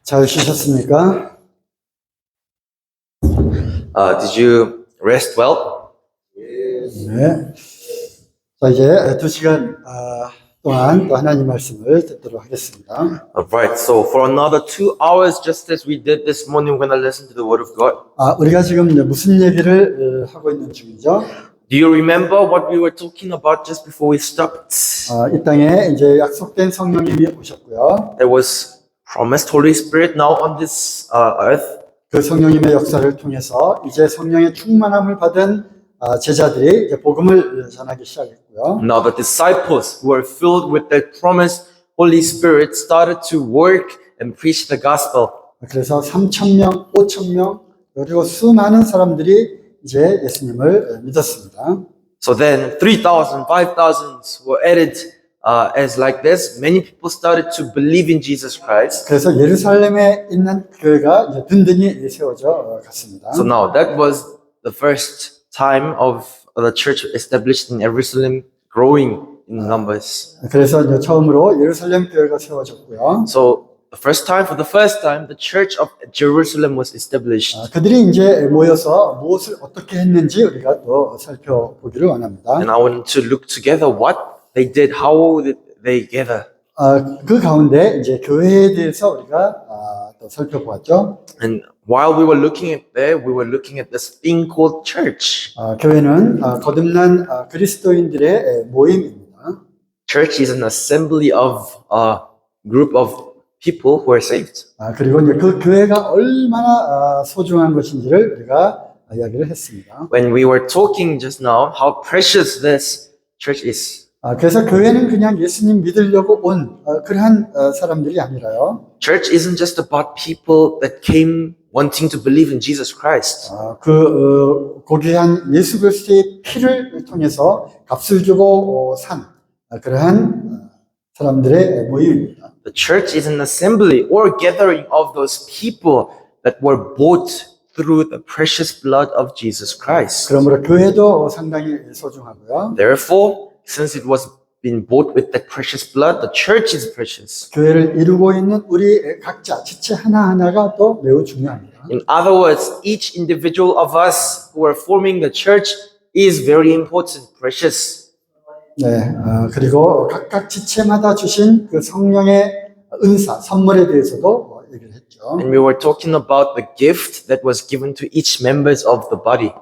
잘 쉬셨습니까? Did you rest well? 네. 자, 이제 2시간 동안 또 하나님 말씀을 듣도록 하겠습니다. Alright, so for another 2 hours, just as we did this morning, we're going to listen to the Word of God. 우리가 지금 이제 무슨 얘기를 하고 있는 중이죠? Do you remember what we were talking about just before we stopped? 이 땅에 이제 약속된 성령님이 오셨고요. There was promised Holy Spirit now on this earth. 그 성령님의 역사를 통해서 이제 성령의 충만함을 받은 제자들이 이제 복음을 전하기 시작했고요. Now the disciples who were filled with that promised Holy Spirit started to work and preach the gospel. 그래서 3,000명, 5,000명 그리고 수많은 사람들이 이제 예수님을 믿었습니다. So then 3,000, 5,000 were added as like this. Many people started to believe in Jesus Christ. 그래서 예루살렘에 있는 교회가 이제 든든히 세워져 갔습니다. So now that was the first time of the church established in Jerusalem growing in numbers. 그래서 이제 처음으로 예루살렘 교회가 세워졌고요. So for the first time, the church of Jerusalem was established. 그들이 이제 모여서 무엇을 어떻게 했는지 우리가 또 살펴보기를 원합니다. And I want to look together what they did, how did they gather. 그 가운데 이제 교회에 대해서 우리가 또 살펴보았죠. And while we were looking at there, we were looking at this thing called church. 교회는 거듭난 그리스도인들의 모임입니다. Church is an assembly of a group of people who are saved. 그리고 이제 그 교회가 얼마나 소중한 것인지를 우리가 이야기를 했습니다. When we were talking just now, how precious this church is. 그래서 교회는 그냥 예수님 믿으려고 온 그러한 사람들이 아니라요. Church isn't just about people that came wanting to believe in Jesus Christ. 고귀한 예수 그리스도의 피를 통해서 값을 주고 산 그러한 사람들의 모임입니다. The church is an assembly or gathering of those people that were bought through the precious blood of Jesus Christ. 그러므로 교회도 상당히 소중하고요. Therefore, since it was been bought with that precious blood, the church is precious. 교회를 이루고 있는 우리 각자 지체 하나하나가 또 매우 중요합니다. In other words, each individual of us who are forming the church is very important, precious. 네, 그리고 각각 지체마다 주신 그 성령의 은사, 선물에 대해서도 얘기를 했죠. And we were talking about the gift that was given to each members of the body.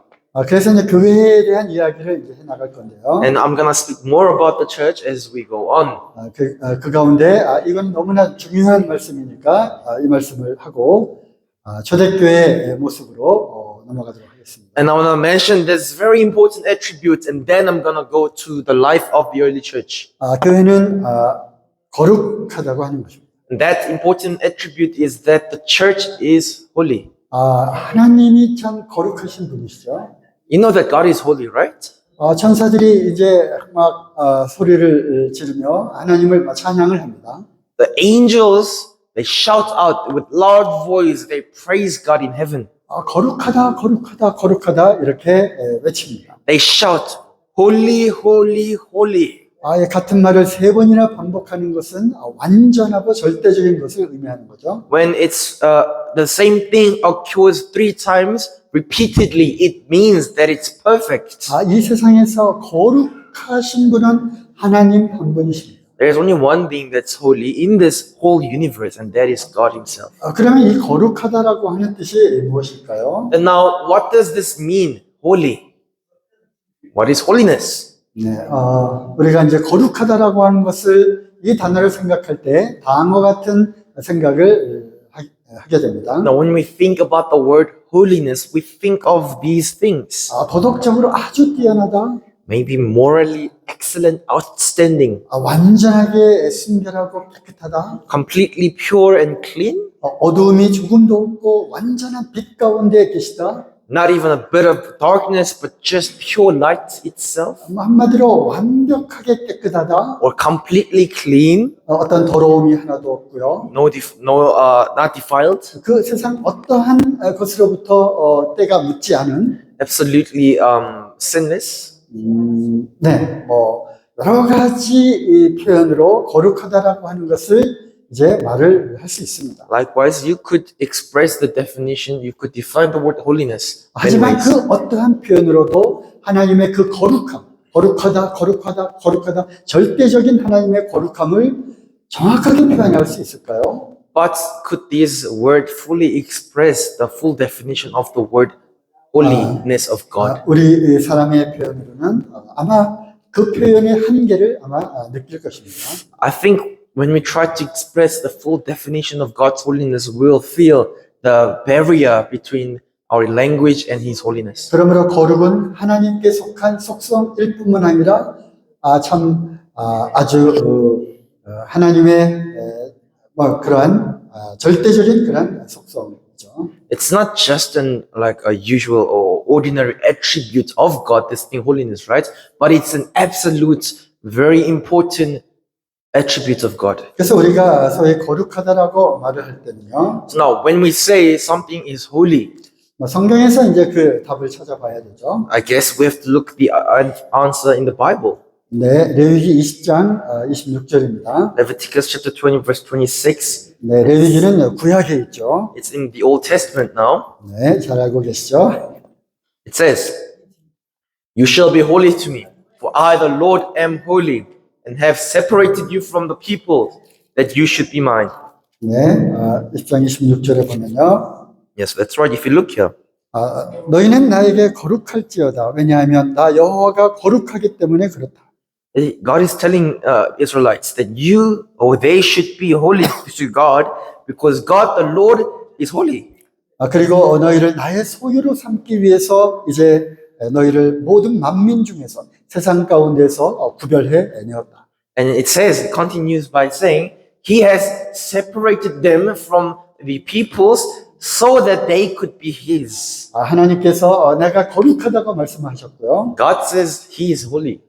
그래서 이제 교회에 대한 이야기를 이제 해나갈 건데요. And I'm going to speak more about the church as we go on. 그 가운데 이건 너무나 중요한 말씀이니까 이 말씀을 하고 초대교회의 모습으로 넘어가도록 하겠습니다. And I want to mention this very important attribute, and then I'm going to go to the life of the early church. 교회는 거룩하다고 하는 것입니다. And that important attribute is that the church is holy. 하나님이 참 거룩하신 분이시죠. You know that God is holy, right? 천사들이 이제 막 소리를 지르며 하나님을 찬양을 합니다. The angels, they shout out with loud voice, they praise God in heaven. 거룩하다, 거룩하다, 거룩하다 이렇게 외칩니다. They shout, holy, holy, holy. 같은 말을 3번이나 반복하는 것은 완전하고 절대적인 것을 의미하는 거죠. When it's the same thing occurs 3 times repeatedly, it means that it's perfect. 이 세상에서 거룩하신 분은 하나님 한 분이십니다. There's only one being that's holy in this whole universe, and that is God Himself. 그러면 이 거룩하다라고 하는 뜻이 무엇일까요? And now, what does this mean, holy? What is holiness? 네, 우리가 이제 거룩하다라고 하는 것을 이 단어를 생각할 때 다음과 같은 생각을 하게 됩니다. Now, when we think about the word holiness, we think of these things. 도덕적으로 아주 뛰어나다, Maybe morally excellent, outstanding, 완전하게 순결하고 깨끗하다, completely pure and clean, 어두움이 조금도 없고 완전한 빛 가운데 계시다. not even a bit of darkness, but just pure light itself, 한마디로 완벽하게 깨끗하다. or completely clean, 어떤 더러움이 하나도 없고요. not defiled, 그 세상 어떠한 것으로부터 때가 묻지 않은 absolutely sinless. 네, 여러 가지 이 표현으로 거룩하다라고 하는 것을 이제 말을 할 수 있습니다. Likewise, you could express the definition, you could define the word holiness. many 하지만 ways. 그 어떠한 표현으로도 하나님의 그 거룩함, 거룩하다, 거룩하다, 거룩하다, 절대적인 하나님의 거룩함을 정확하게 표현할 수 있을까요? But could this word fully express the full definition of the word holiness of God? 우리 사람의 표현으로는 아마 그 표현의 한계를 아마 느낄 것입니다. I think when we try to express the full definition of God's holiness, we'll feel the barrier between our language and His holiness. 그러므로 거룩은 하나님께 속한 속성일 뿐만 아니라 아주 하나님의 그러한 절대적인 그런 속성이죠. It's not just like a usual or ordinary attribute of God, this thing holiness, right? But it's an absolute, very important attribute of God. 그래서 우리가 소위 거룩하다라고 말을 할 때는요, So now, when we say something is holy, 성경에서 이제 그 답을 찾아봐야 되죠. I guess we have to look the answer in the Bible. 네, 레위기 20장 26절입니다. Leviticus chapter 20, verse 26. 네, 레위기는 구약에 있죠. It's in the Old Testament now. 네, 잘 알고 계시죠? It says, "You shall be holy to me, for I, the Lord, am holy, and have separated you from the people, that you should be mine." 네, 20장 26절에 보면요. Yes, that's right. If you look here, 너희는 나에게 거룩할지어다. 왜냐하면 나 여호와가 거룩하기 때문에 그렇다. God is telling Israelites that you or they should be holy to God because God, the Lord, is holy. 그리고 너희를 나의 소유로 삼기 위해서 이제 너희를 모든 만민 중에서 세상 가운데서 구별해 내었다. And it says, it continues by saying, He has separated them from the peoples so that they could be His. 하나님께서 내가 거룩하다고 말씀하셨고요. God says He is holy.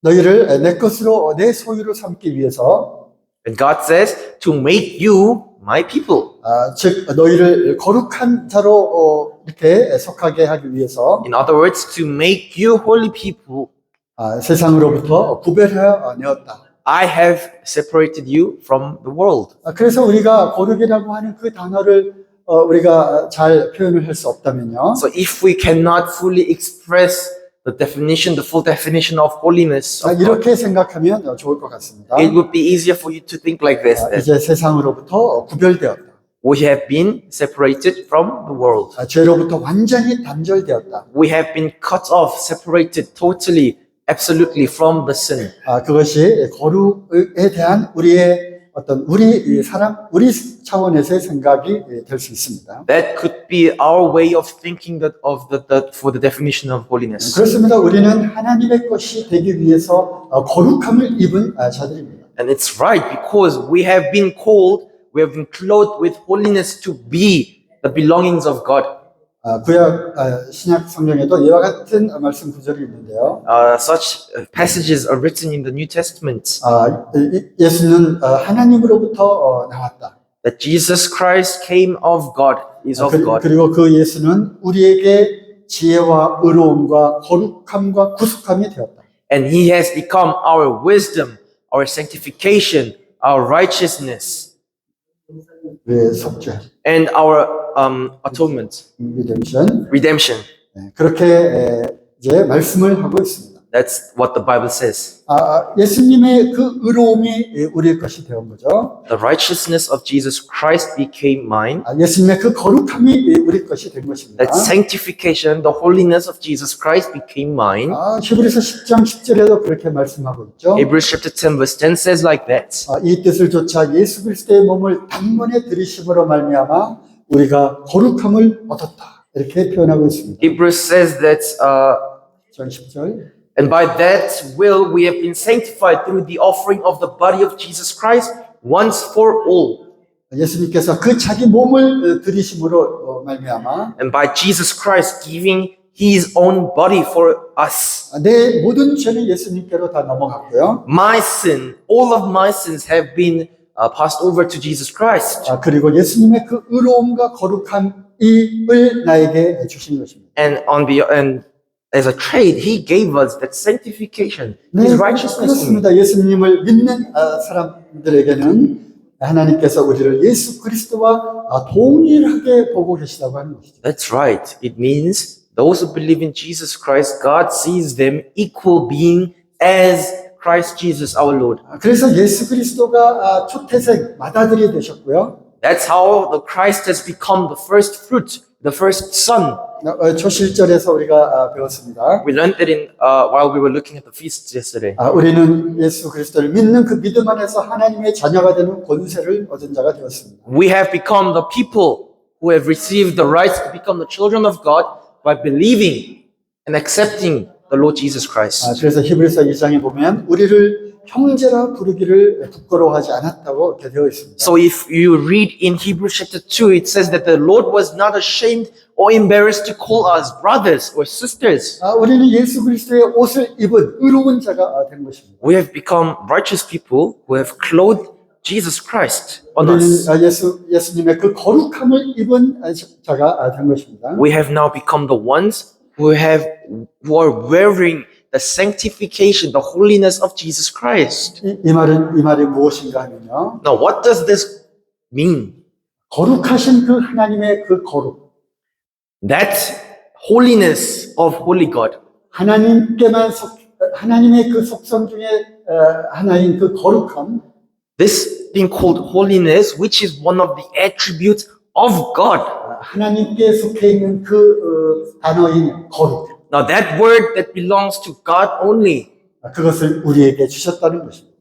너희를 내 것으로 내 소유로 삼기 위해서 And God says to make you my people. 즉 너희를 거룩한 자로 이렇게 속하게 하기 위해서 In other words, to make you holy people, 세상으로부터 구별하여 내었다. I have separated you from the world. 그래서 우리가 거룩이라고 하는 그 단어를 우리가 잘 표현을 할 수 없다면요. So if we cannot fully express the definition, the full definition of holiness, of God, 이렇게 생각하면 좋을 것 같습니다. it would be easier for you to think like this. That 이제 세상으로부터 구별되었다. we have been separated from the world. 죄로부터 완전히 단절되었다. We have been cut off, separated totally, absolutely from the sin. 그것이 거룩에 대한 우리의 우리 차원에서의 생각이 될 수 있습니다. That could be our way of thinking for the definition of holiness. 그렇습니다. 우리는 하나님의 것이 되기 위해서 거룩함을 입은 자들입니다. And it's right because we have been clothed with holiness to be the belongings of God. 구약 신약 성경에도 이와 같은 말씀 구절이 있는데요. Such passages are written in the New Testament. 예수는 하나님으로부터 나왔다. That Jesus Christ came of God, is of God. 그리고 그 예수는 우리에게 지혜와 의로움과 거룩함과 구속함이 되었다. And He has become our wisdom, our sanctification, our righteousness, 속죄, and our atonement, redemption. 그렇게 이제 말씀을 하고 있습니다. That's what the Bible says. 예수님의 그 의로움이 우리의 것이 되온 거죠. The righteousness of Jesus Christ became mine. 예수님의 그 거룩함이 우리 것이 된 것입니다. That sanctification, the holiness of Jesus Christ became mine. 히브리서 10장 10절에도 그렇게 말씀하고 있죠. Hebrews chapter 10 verse 10 says like that. 이 뜻을 조차 예수 그리스도의 몸을 단번에 들이심으로 말미암아 우리가 거룩함을 얻었다. 이렇게 표현하고 있습니다. Hebrews says that, 10절. and by that will we have been sanctified through the offering of the body of Jesus Christ once for all. 예수님께서 그 자기 몸을 들이심으로 말미암아 And by Jesus Christ giving His own body for us. 내 모든 죄는 예수님께로 다 넘어갔고요. My sin, all of my sins have been passed over to Jesus Christ. 그리고 예수님의 그 의로움과 거룩함을 나에게 주신 것입니다. And as a trade, He gave us that sanctification, 네, His righteousness. in it. 그렇습니다. 예수님을 믿는 사람들에게는 하나님께서 우리를 예수 그리스도와 동일하게 보고 계시다고 하는 것이죠. That's right. It means those who believe in Jesus Christ, God sees them equal being as Christ Jesus our Lord. 그래서 예수 그리스도가 초태생 맏아들이 되셨고요. That's how the Christ has become the first fruit, the first son. 초실절에서 우리가 배웠습니다. We learned that in while we were looking at the feasts yesterday. 우리는 예수 그리스도를 믿는 그 믿음 안에서 하나님의 자녀가 되는 권세를 얻은 자가 되었습니다. We have become the people who have received the right to become the children of God by believing and accepting the Lord Jesus Christ. 그래서 히브리서 2장에 보면 우리를 형제라 부르기를 부끄러워하지 않았다고 이렇게 되어 있습니다. So if you read in Hebrews chapter 2, it says that the Lord was not ashamed or embarrassed to call us brothers or sisters. 우리는 예수 그리스도의 옷을 입은 의로운 자가 된 것입니다. We have become righteous people who have clothed Jesus Christ on 우리는 us. 예수님의 그 거룩함을 입은 자가 된 것입니다. We have now become the ones who are wearing the sanctification, the holiness of Jesus Christ. 이 말이 무엇인가 하면요. Now, what does this mean? 거룩하신 그 하나님의 그 거룩, That holiness of holy God, 하나님의 그 속성 중에 하나인 그 거룩함, this being called holiness, which is one of the attributes of God. 하나님께 속해 있는 그 단어인 거룩, Now, that word that belongs to God only. 그것을 우리에게 주셨다는 것입니다.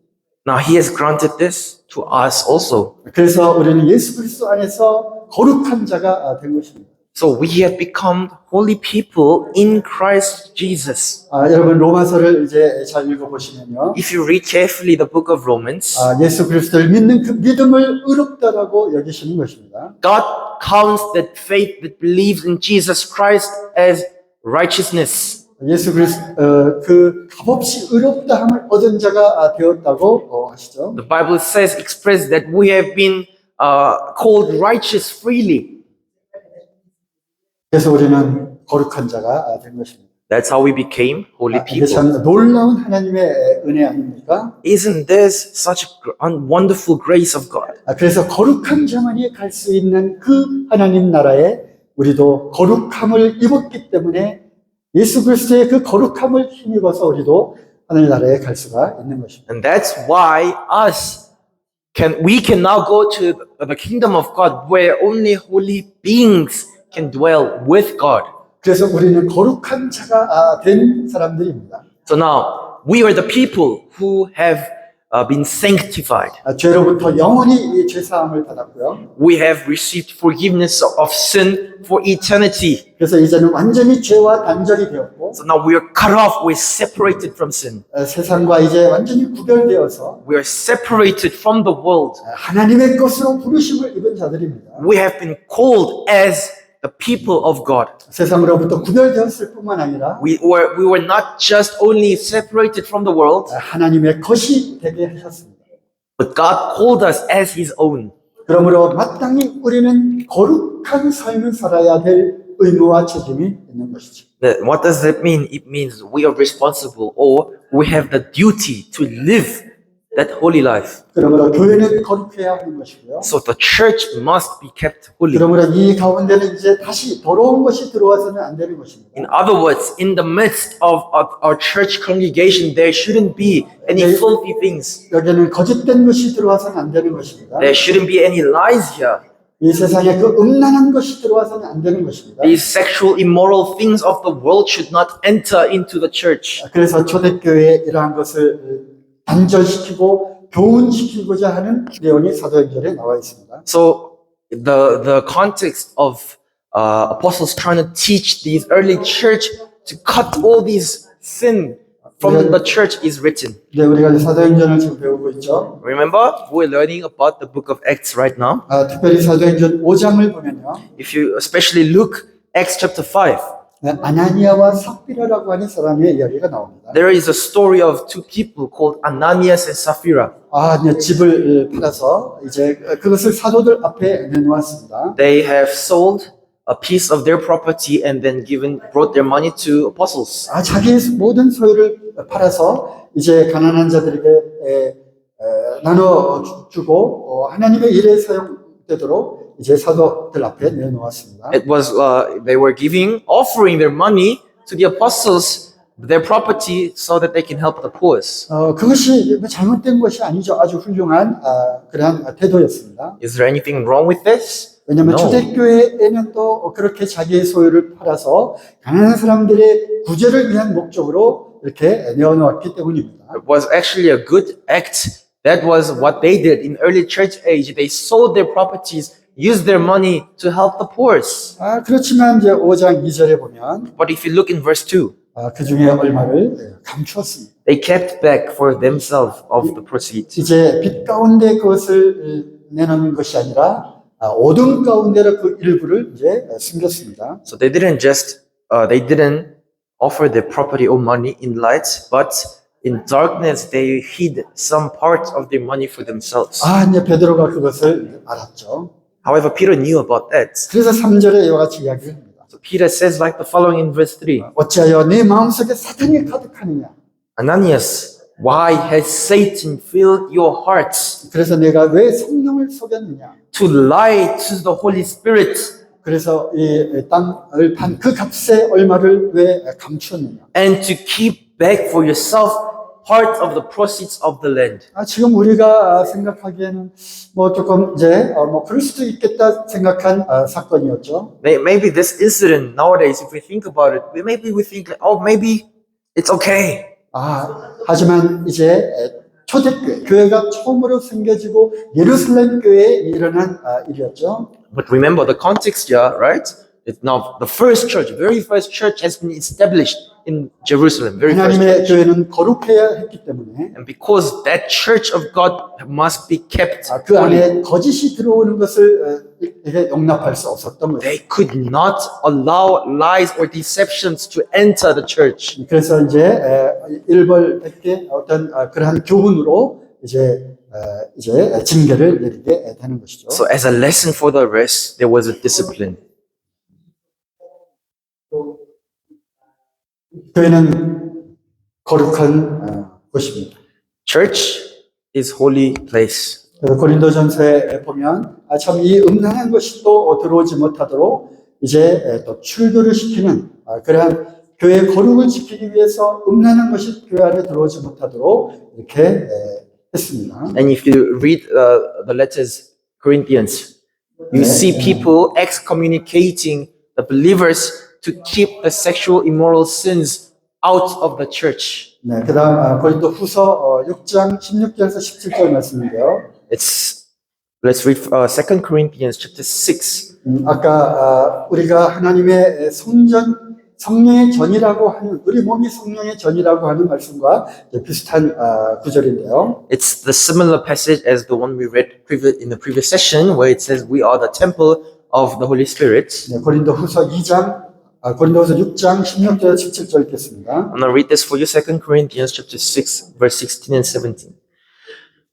Now, He has granted this to us also. 그래서 우리는 예수 그리스도 안에서 거룩한 자가 된 것입니다. So we have become holy people in Christ Jesus. 여러분 로마서를 이제 잘 읽어보시면요. If you read carefully the book of Romans, 예수 그리스도를 믿는 그 믿음을 의롭다라고 여기시는 것입니다. God counts that faith that believes in Jesus Christ as righteousness. 예수 그리스도 그 값없이 의롭다함을 얻은 자가 되었다고 하시죠. The Bible says, express that we have been called righteous freely. 그래서 우리는 거룩한 자가 된 것입니다. That's how we became holy 이게 people. 참 놀라운 하나님의 은혜 아닙니까? Isn't this such a wonderful grace of God? 그래서 거룩한 자만이 갈 수 있는 그 하나님 나라에 우리도 거룩함을 입었기 때문에 예수 그리스도의 그 거룩함을 힘입어서 우리도 하늘 나라에 갈 수가 있는 것입니다. And that's why we can now go to the kingdom of God where only holy beings can dwell with God. 그래서 우리는 거룩한 자가 된 사람들입니다. So now we are the people who have been sanctified. 죄로부터 영원히 이 죄사함을 받았고요. We have received forgiveness of sin for eternity. 그래서 이제는 완전히 죄와 단절이 되었고 So now we are cut off, we're separated from sin. 세상과 이제 완전히 구별되어서 We are separated from the world. 하나님의 것으로 부르심을 입은 자들입니다. We have been called as the people of God. 세상으로부터 구별되었을 뿐만 아니라 We were not just only separated from the world, 하나님의 것이 되게 하셨습니다. but God called us as His own. 그러므로 마땅히 우리는 거룩한 삶을 살아야 될 의무와 책임이 있는 것이죠. What does that mean? It means we are responsible or we have the duty to live that holy life. 그러므로 교회는 거룩해야 하는 것이고요. So the church must be kept holy. 그러므로 이 가운데는 이제 다시 더러운 것이 들어와서는 안 되는 것입니다. In other words, in the midst of our church congregation, there shouldn't be any filthy things. 여기는 거짓된 것이 들어와서는 안 되는 것입니다. There shouldn't be any lies here. 이 세상에 그 음란한 것이 들어와서는 안 되는 것입니다. These sexual immoral things of the world should not enter into the church. 그래서 초대교회에 이러한 것을 단절시키고 교훈시키고자 하는 내용이 사도행전에 나와 있습니다. So the context of apostles trying to teach these early church to cut all these sin from the church is written. 네, 우리가 사도행전을 지금 배우고 있죠. Remember, we're learning about the book of Acts right now. 특별히 사도행전 5장을 보면요. If you especially look Acts chapter 5, 아나니아와 삽비라라고 하는 사람의 이야기가 나옵니다. there is a story of two people called Ananias and Sapphira. 이제 집을 팔아서 이제 그것을 사도들 앞에 내놓았습니다. They have sold a piece of their property and then brought their money to apostles. 자기의 모든 소유를 팔아서 이제 가난한 자들에게 나눠주고 하나님의 일에 사용되도록 이제 사도들 앞에 내놓았습니다. It was they were offering their money to the apostles, their property, so that they can help the poor. 그것이 잘못된 것이 아니죠. 아주 훌륭한 그러한 태도였습니다. Is there anything wrong with this? 왜냐하면 No. 초대교회에는 또 그렇게 자기의 소유를 팔아서 가난한 사람들의 구제를 위한 목적으로 이렇게 내어놓았기 때문입니다. It was actually a good act. That was what they did in early church age. They sold their properties, used their money to help the poor. 그렇지만 이제 5장 2절에 보면 But if you look in verse 2, 그 중에 얼마를 감추었습니다. they kept back for themselves of the proceeds. 이제 빛 가운데 그것을 내놓는 것이 아니라 어둠 가운데로 그 일부를 이제 숨겼습니다. So they didn't offer their property or money in light, but in darkness they hid some part of their money for themselves. 이제 베드로가 그것을 알았죠. However, Peter knew about that. 그래서 3절에 이와 같이 이야기를 합니다. So Peter says like the following in verse 3. 어찌하여 네 마음속에 사탄이 가득하느냐. Ananias, why has Satan filled your hearts 그래서 내가 왜 성령을 속였느냐. to lie to the Holy Spirit 그래서 이 땅을 판 그 값의 얼마를 왜 감추었느냐. and to keep back for yourself part of the proceeds of the land? 지금 우리가 생각하기에는 뭐 조금 이제 뭐 그럴 수도 있겠다 생각한 사건이었죠. Maybe this incident nowadays, if we think about it, maybe we think, oh, maybe it's okay. 하지만 이제 초대교회, 교회가 처음으로 생겨지고 예루살렘 교회에 일어난 일이었죠. But remember the context here, right? It's now the very first church has been established in Jerusalem. Very first 하나님의 church. 교회는 거룩해야 했기 때문에 And because that church of God must be kept 그 holy, 안에 거짓이 들어오는 것을 이게 용납할 수 없었던 거예요. they could not allow lies or deceptions to enter the church. 그래서 이제 일벌백계 어떤 그러한 교훈으로 이제 징계를 내리게 되는 것이죠. So as a lesson for the rest, there was a discipline. 교회는 거룩한 곳입니다. Church is holy place. 그래서 고린도전서에 보면 참 이 음란한 것이 또 들어오지 못하도록 이제 또 출교를 시키는 그러한 교회의 거룩을 지키기 위해서 음란한 것이 교회 안에 들어오지 못하도록 이렇게 했습니다. And if you read the letters Corinthians, you see people excommunicating the believers to keep the sexual immoral sins out of the church. 네, 그다음 고린도 후서 6장 16절에서 17절 말씀인데요. Let's read 2 Corinthians chapter 6. 아까 우리가 하나님의 성령의 전이라고 하는 우리 몸이 성령의 전이라고 하는 말씀과 비슷한 구절인데요. It's the similar passage as the one we read in the previous session, where it says we are the temple of the Holy Spirit. 네, 고린도후서 6장 16절 17절 읽겠습니다. I'm going to read this for you, 2 Corinthians chapter 6, verse 16 and 17.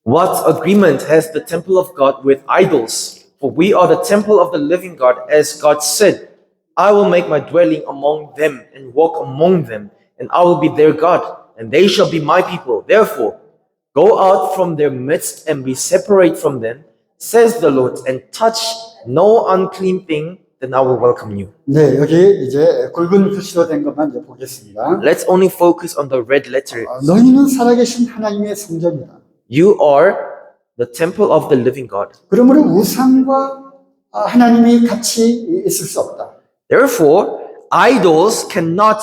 What agreement has the temple of God with idols? For we are the temple of the living God, as God said, I will make my dwelling among them and walk among them, and I will be their God, and they shall be my people. Therefore, go out from their midst and be separate from them, says the Lord, and touch no unclean thing, then I will welcome you. 네, 여기 이제 굵은 글씨로 된 것만 이제 보겠습니다. Let's only focus on the red letter. 너희는 살아계신 하나님의 성전이다. You are the temple of the living God. 그러므로 우상과 하나님이 같이 있을 수 없다. Therefore, idols cannot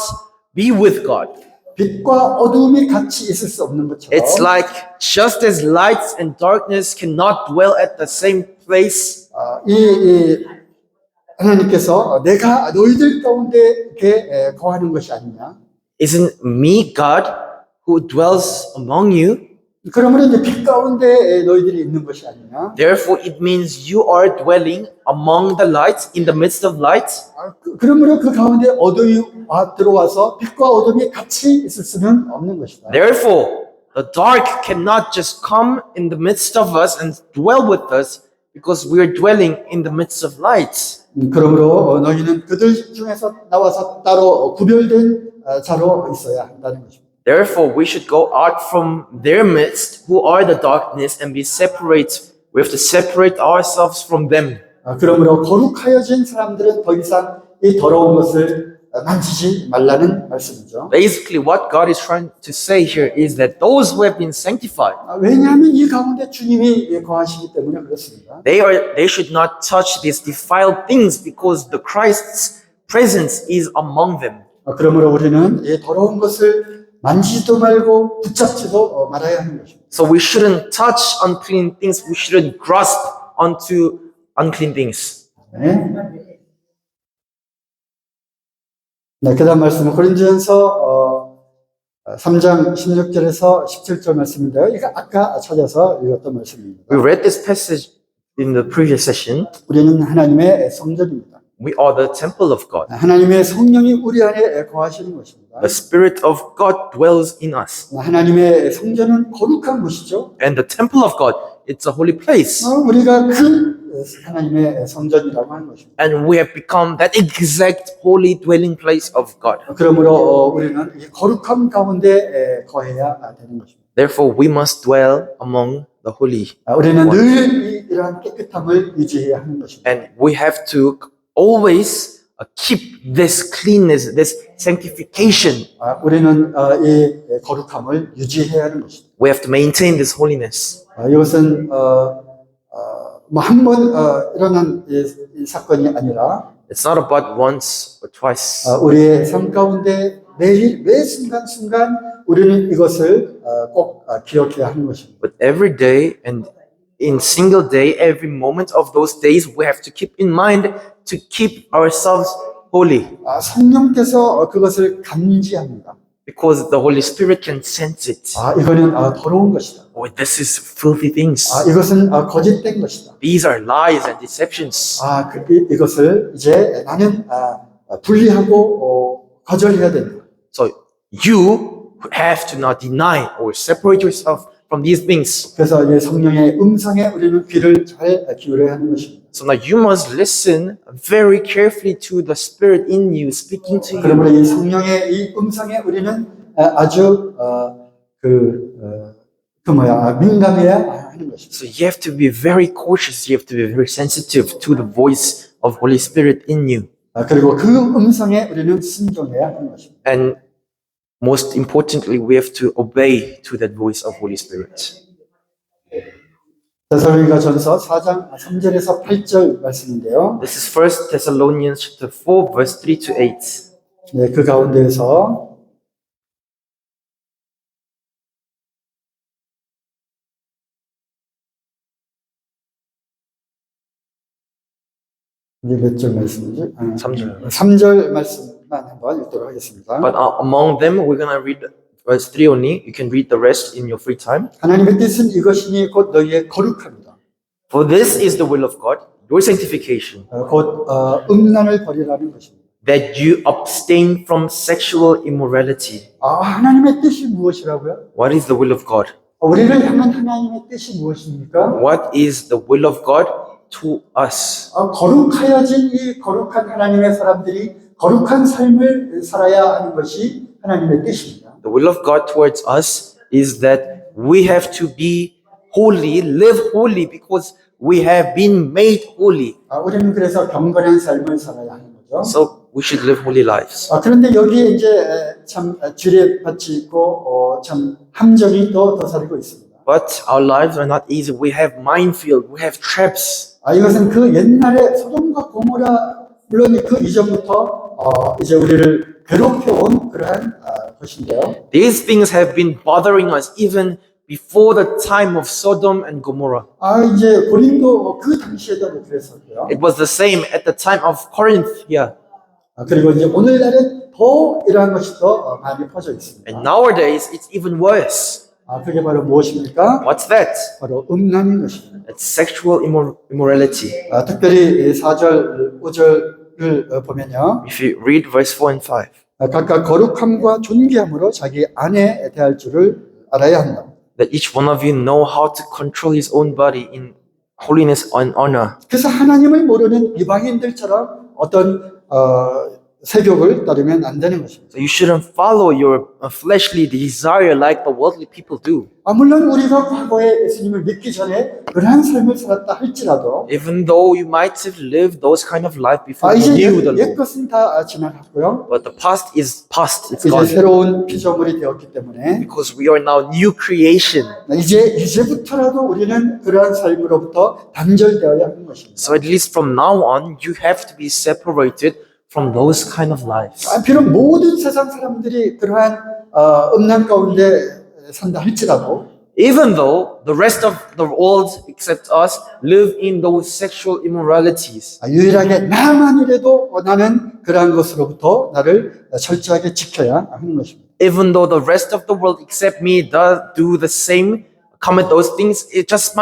be with God. 빛과 어둠이 같이 있을 수 없는 것처럼 It's like just as light and darkness cannot dwell at the same place, 이 하나님께서 내가 너희들 가운데 이렇게 거하는 것이 아니냐. isn't me, God, who dwells among you? 그러므로 이제 빛 가운데 너희들이 있는 것이 아니냐. Therefore, it means you are dwelling among the light, in the midst of light. 그러므로 그 가운데 어둠이 들어와서 빛과 어둠이 같이 있을 수는 없는 것이다. Therefore, the dark cannot just come in the midst of us and dwell with us, because we are dwelling in the midst of light. 그러므로 너희는 그들 중에서 나와서 따로 구별된 자로 있어야 한다는 것입니다. Therefore, we should go out from their midst who are the darkness and be separate. We have to separate ourselves from them. 그러므로 거룩하여진 사람들은 더 이상 이 더러운 것을 만지지 말라는 말씀이죠. Basically, what God is trying to say here is that those who have been sanctified, 왜냐하면 이 가운데 주님이 거하시기 때문에 그렇습니다. they should not touch these defiled things because the Christ's presence is among them. 그러므로 우리는 이 더러운 것을 만지지도 말고 붙잡지도 말아야 하는 것입니다. So we shouldn't touch unclean things. We shouldn't grasp onto unclean things. 네. 네, 그 다음 말씀은 고린도전서 3장 16절에서 17절 말씀인데요. 이거 아까 찾아서 읽었던 말씀입니다. We read this passage in the previous session. 우리는 하나님의 성전입니다. We are the temple of God. 하나님의 성령이 우리 안에 거하시는 것입니다. The Spirit of God dwells in us. 하나님의 성전은 거룩한 곳이죠. And the temple of God, it's a holy place. 우리가 그 하나님의 성전이라고 하는 것입니다. And we have become that exact holy dwelling place of God. 그러므로 우리는 이 거룩함 가운데 거해야 되는 것입니다. Therefore, we must dwell among the holy. 우리는 늘 이러한 깨끗함을 유지해야 하는 것입니다. And we have to always keep this cleanness, this sanctification. 우리는 이 거룩함을 유지해야 하는 것입니다. We have to maintain this holiness. 이것은 뭐 한 번 일어난 이 사건이 아니라 It's not about once or twice. 우리의 삶 가운데 매일 매 순간순간 우리는 이것을 꼭 기억해야 하는 것입니다. But every day and in single day, every moment of those days, we have to keep in mind to keep ourselves holy. 성령께서 그것을 감지합니다. Because the Holy Spirit can sense it. 이거는 더러운 것이다. Oh, this is filthy things. 이것은 거짓된 것이다. These are lies and deceptions. 이것을 이제 나는 분리하고 거절해야 된다. So you have to not deny or separate yourself from these things. 그래서 이 성령의 음성에 우리는 귀를 잘 기울여야 하는 것입니다. So now you must listen very carefully to the Spirit in you speaking to you. 그러므로 이 성령의 이 음성에 우리는 아주 민감해야 하는 것입니다. So you have to be very cautious. You have to be very sensitive to the voice of Holy Spirit in you. 그리고 그 음성에 우리는 순종해야 하는 것입니다. And most importantly, we have to obey to that voice of Holy Spirit. 데살로니가 전서 4장 3절에서 8절 말씀인데요. This is 1 Thessalonians chapter 4, verse 3 to 8. 네, 그 가운데에서 이제 몇 절 말씀이지? 3절. 3절 말씀만 한번 읽도록 하겠습니다. But among them, we're going to read verse 3 only. You can read the rest in your free time. 하나님의 뜻은 이것이니 곧 너희의 거룩함이다. For this is the will of God, your sanctification, 곧 음란을 버리라는 것입니다. that you abstain from sexual immorality. 하나님의 뜻이 무엇이라고요? What is the will of God? 우리를 향한 하나님의 뜻이 무엇입니까? What is the will of God to us? 거룩하여진 이 거룩한 하나님의 사람들이 거룩한 삶을 살아야 하는 것이 하나님의 뜻입니다. The will of God towards us is that we have to be holy, live holy because we have been made holy. 우리는 그래서 경건한 삶을 살아야 하는 거죠. So we should live holy lives. 그런데 여기에 이제 참 지뢰밭이 있고 참 함정이 또 도사리고 있습니다. But our lives are not easy. We have minefield, we have traps. 이것은 그 옛날에 소돔과 고모라 물론 그 이전부터 이제 우리를 괴롭혀온 그러한 것인데요. These things have been bothering us even before the time of Sodom and Gomorrah. 이제 고린도 그 당시에도 그랬었고요. It was the same at the time of Corinth here. 그리고 이제 오늘날은 더 이러한 것이 더 많이 퍼져 있습니다. And nowadays, it's even worse. 그게 바로 무엇입니까? What's that? 바로 음란인 것입니다. It's sexual immorality. 특별히 4절, 5절을 보면요. If you read verse 4 and 5, 각각 거룩함과 존귀함으로 자기 아내에 대할 줄을 알아야 한다. that each one of you know how to control his own body in holiness and honor. 그래서 하나님을 모르는 이방인들처럼 어떤 세욕을 따르면 안 되는 것입니다. So you shouldn't follow your fleshly desire like the worldly people do. 물론 우리가 과거에 예수님을 믿기 전에 그러한 삶을 살았다 할지라도 Even though you might have lived those kind of life before you 이제 knew the 옛 Lord. 것은 다 지나갔고요. But the past is past. It's 이제 gone. 새로운 피조물이 되었기 때문에 Because we are now new creation. 이제부터라도 우리는 그러한 삶으로부터 단절되어야 하는 것입니다. So at least from now on, you have to be separated from those kind of lives. 비록 모든 세상 사람들이 그러한 음란 가운데 산다 할지라도 Even though the rest of the world except us live in those sexual immoralities. 유일하게 나만이라도 나는 그러한 것으로부터 나를 철저하게 지켜야 하는 것입니다. Even though the rest of the world except me does do the same, commit those things, it just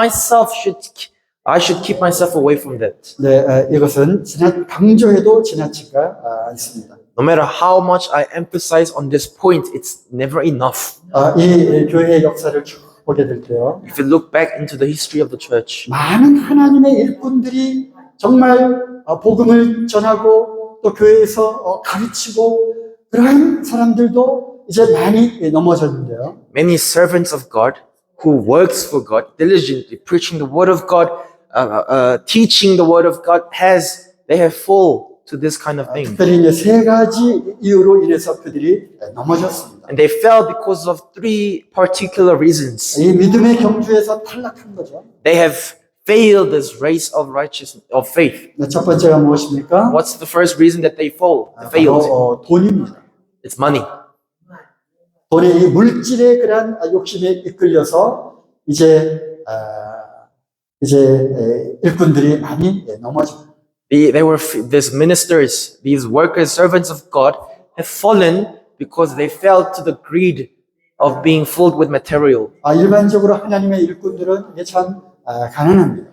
I should keep myself away from that. 네, 이것은 강조해도 지나치지가 않습니다. No matter how much I emphasize on this point, it's never enough. 이 교회의 역사를 쭉 보게 될 때요. If you look back into the history of the church, 많은 하나님의 일꾼들이 정말 복음을 전하고 또 교회에서 가르치고 그러한 사람들도 이제 많이 넘어졌는데요. many servants of God who works for God, diligently preaching the word of God, teaching the word of God, they have fall to this kind of thing. 특별히 이제 세 가지 이유로 인해서 그들이 넘어졌습니다. And they fell because of three particular reasons. 이 믿음의 경주에서 탈락한 거죠. They have failed this race of righteousness, of faith. 첫 번째가 무엇입니까? What's the first reason that they failed? 돈입니다. It's money. 돈의 이 물질의 그러한 욕심에 이끌려서 이제 일꾼들이 많이 넘어집니다. These ministers, these workers, servants of God, have fallen because they fell to the greed of being filled with material. 일반적으로 하나님의 일꾼들은 이게 참 가난합니다.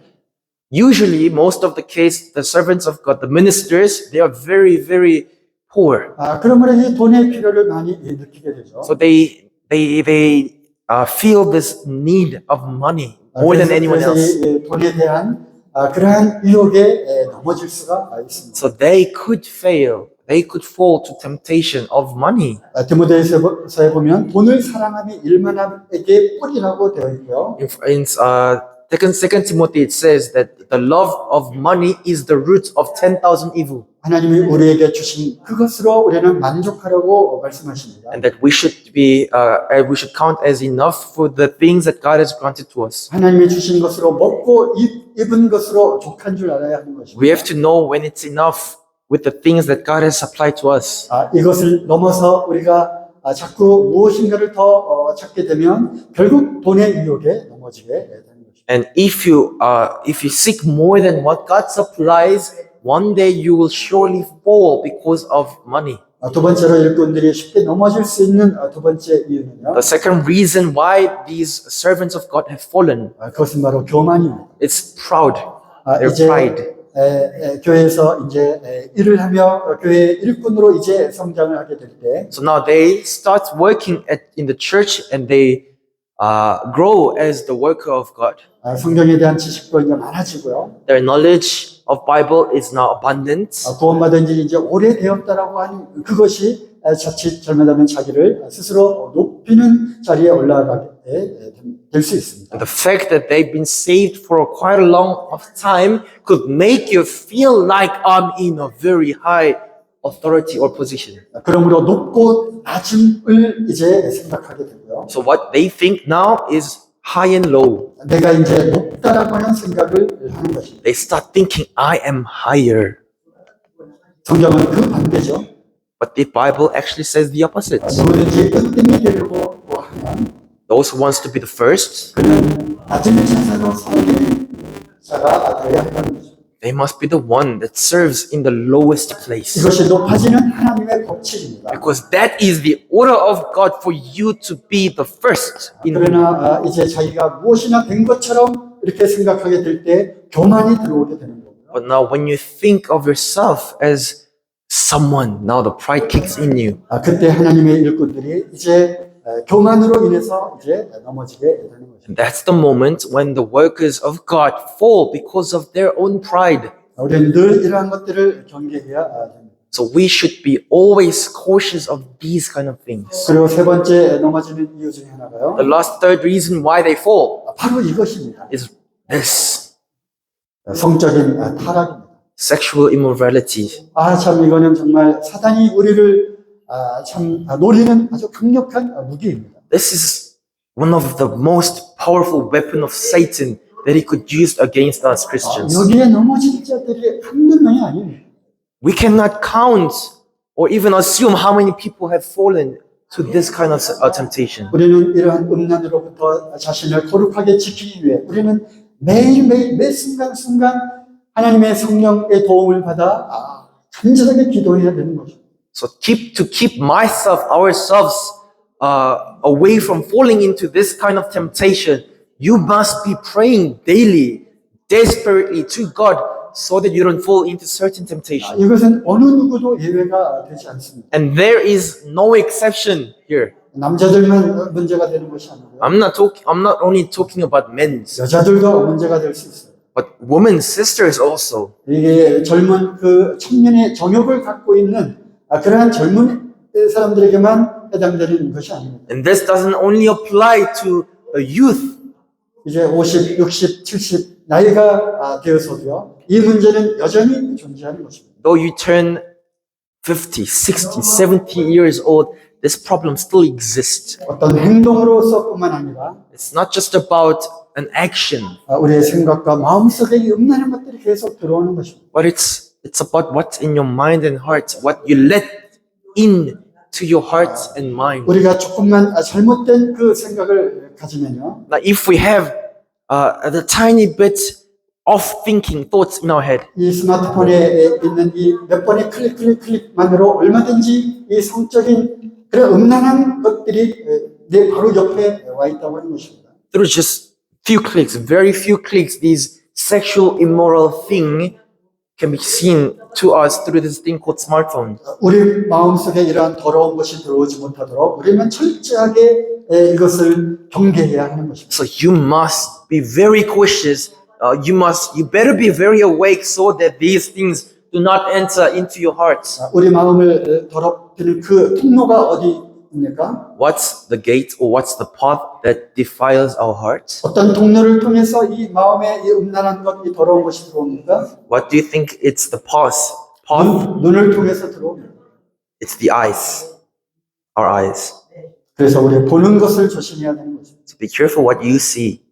Usually, most of the case, the servants of God, the ministers, they are very, very poor. 그러므로 이 돈의 필요를 많이 느끼게 되죠. So they feel this need of money more than anyone 그래서 else. 이 돈에 대한 그러한 유혹에 넘어질 수가 있습니다. So they could fail. They could fall to temptation of money. 디모데후서에 보면 돈을 사랑함이 일만함에게 뿌리라고 되어 있고요. In Second Timothy, it says that the love of money is the root of 10,000 evil, 하나님이 우리에게 주신 그것으로 우리는 만족하려고 말씀하십니다. and that we should count as enough for the things that God has granted to us. 하나님이 주신 것으로 먹고 입은 것으로 족한 줄 알아야 하는 것입니다. We have to know when it's enough with the things that God has supplied to us. 이것을 넘어서 우리가 자꾸 무엇인가를 더 찾게 되면 결국 돈의 유혹에 넘어지게 되는 것입니다. And if you seek more than what God supplies, one day you will surely fall because of money. 두 번째로 일꾼들이 쉽게 넘어질 수 있는 두 번째 이유는요. The second reason why these servants of God have fallen, 그것은 바로 교만입니다. it's pride. Their 이제 pride. 교회에서 이제 일을 하며 교회 일꾼으로 이제 성장을 하게 될 때, So now they start working in the church and they grow as the worker of God. 성경에 대한 지식도 이제 많아지고요. Their knowledge of Bible is now abundant. 구원받은 지 이제 오래되었다라고 하는 그것이 자칫 잘못하면 자기를 스스로 높이는 자리에 올라가게 될 수 있습니다. The fact that they've been saved for quite a long of time could make you feel like I'm in a very high authority or position. 그러므로 높고 낮음을 이제 생각하게 되고요. So what they think now is high and low. 내가 이제 높다라고 하는 생각을 하는 것입니다. They start thinking I am higher. 성경은 그 반대죠. But the Bible actually says the opposite. 누구든지 으뜸이 되려고 하면 Those who wants to be the first, 그는 낮은 자세로 살게 자가 되어야 한다는 거죠. they must be the one that serves in the lowest place. 이것이 높아지는 하나님의 법칙입니다. Because that is the order of God for you to be the first. 그러나 이제 자기가 무엇이나 된 것처럼 이렇게 생각하게 될 때 교만이 들어오게 되는 거고요. But now when you think of yourself as someone, now the pride kicks in you. 그때 하나님의 일꾼들이 이제 교만으로 인해서 이제 넘어지게 되는 것입니다. And that's the moment when the workers of God fall because of their own pride. 우리는 늘 이러한 것들을 경계해야 됩니다. So we should be always cautious of these kind of things. 그리고 세 번째 넘어지는 이유 중에 하나가요. The last third reason why they fall 바로 이것입니다. is this: 성적인 타락입니다. sexual immorality. 참 이거는 정말 사단이 우리를 참 노리는 아주 강력한 무기입니다. This is one of the most powerful weapon of Satan that he could use against us Christians. 여기에 넘어진 자들이 한두 명이 아닙니다. We cannot count or even assume how many people have fallen to this kind of temptation. 우리는 이러한 음란으로부터 자신을 거룩하게 지키기 위해 우리는 매일매일 매 순간순간 하나님의 성령의 도움을 받아 간절하게 기도해야 되는 것입니다. So to keep ourselves away from falling into this kind of temptation, you must be praying daily, desperately to God, so that you don't fall into certain temptation. 이것은 어느 누구도 예외가 되지 않습니다. And there is no exception here. 남자들만 문제가 되는 것이 아니고요. I'm not only talking about men's, 여자들도 문제가 될 수 있어요. but women's sisters also. 이게 젊은 그 청년의 정욕을 갖고 있는 그러한 젊은 사람들에게만 해당되는 것이 아닙니다. And this doesn't only apply to the youth. 이제 50, 60, 70 나이가 되어서도요. 이 문제는 여전히 존재하는 것입니다. Though you turn 50, 60, 70 years old, this problem still exists. 어떤 행동으로서뿐만 아니라 It's not just about an action, 우리의 생각과 마음속에 이 음란한 것들이 계속 들어오는 것입니다. but it's about what's in your mind and heart, what you let in to your heart and mind. 우리가 조금만 잘못된 그 생각을 가지면요. Now, if we have the tiny bit of thinking, thoughts in our head, 이 스마트폰에 있는 이 몇 번의 클릭만으로 얼마든지 이 성적인 그런 음란한 것들이 내 바로 옆에 와 있다고 하는 것입니다. through just few clicks, very few clicks, these sexual immoral thing can be seen to us through this thing called smartphone. 우리 마음속에 이러한 더러운 것이 들어오지 못하도록 우리는 철저하게 이것을 경계해야 하는 것입니다. So you must be very cautious. You better be very awake so that these things do not enter into your hearts. 우리 마음을 더럽히는 그 통로가 어디입니까? What's the gate or what's the path that defiles our hearts? 어떤 통로를 통해서 이 마음에 이 음란한 것, 이 더러운 것이 들어옵니까? What do you think it's the path? 눈을 통해서 들어옵니다. It's the eyes. Our eyes. 그래서 우리 보는 것을 조심해야 되는 것입니다. So be careful what you see.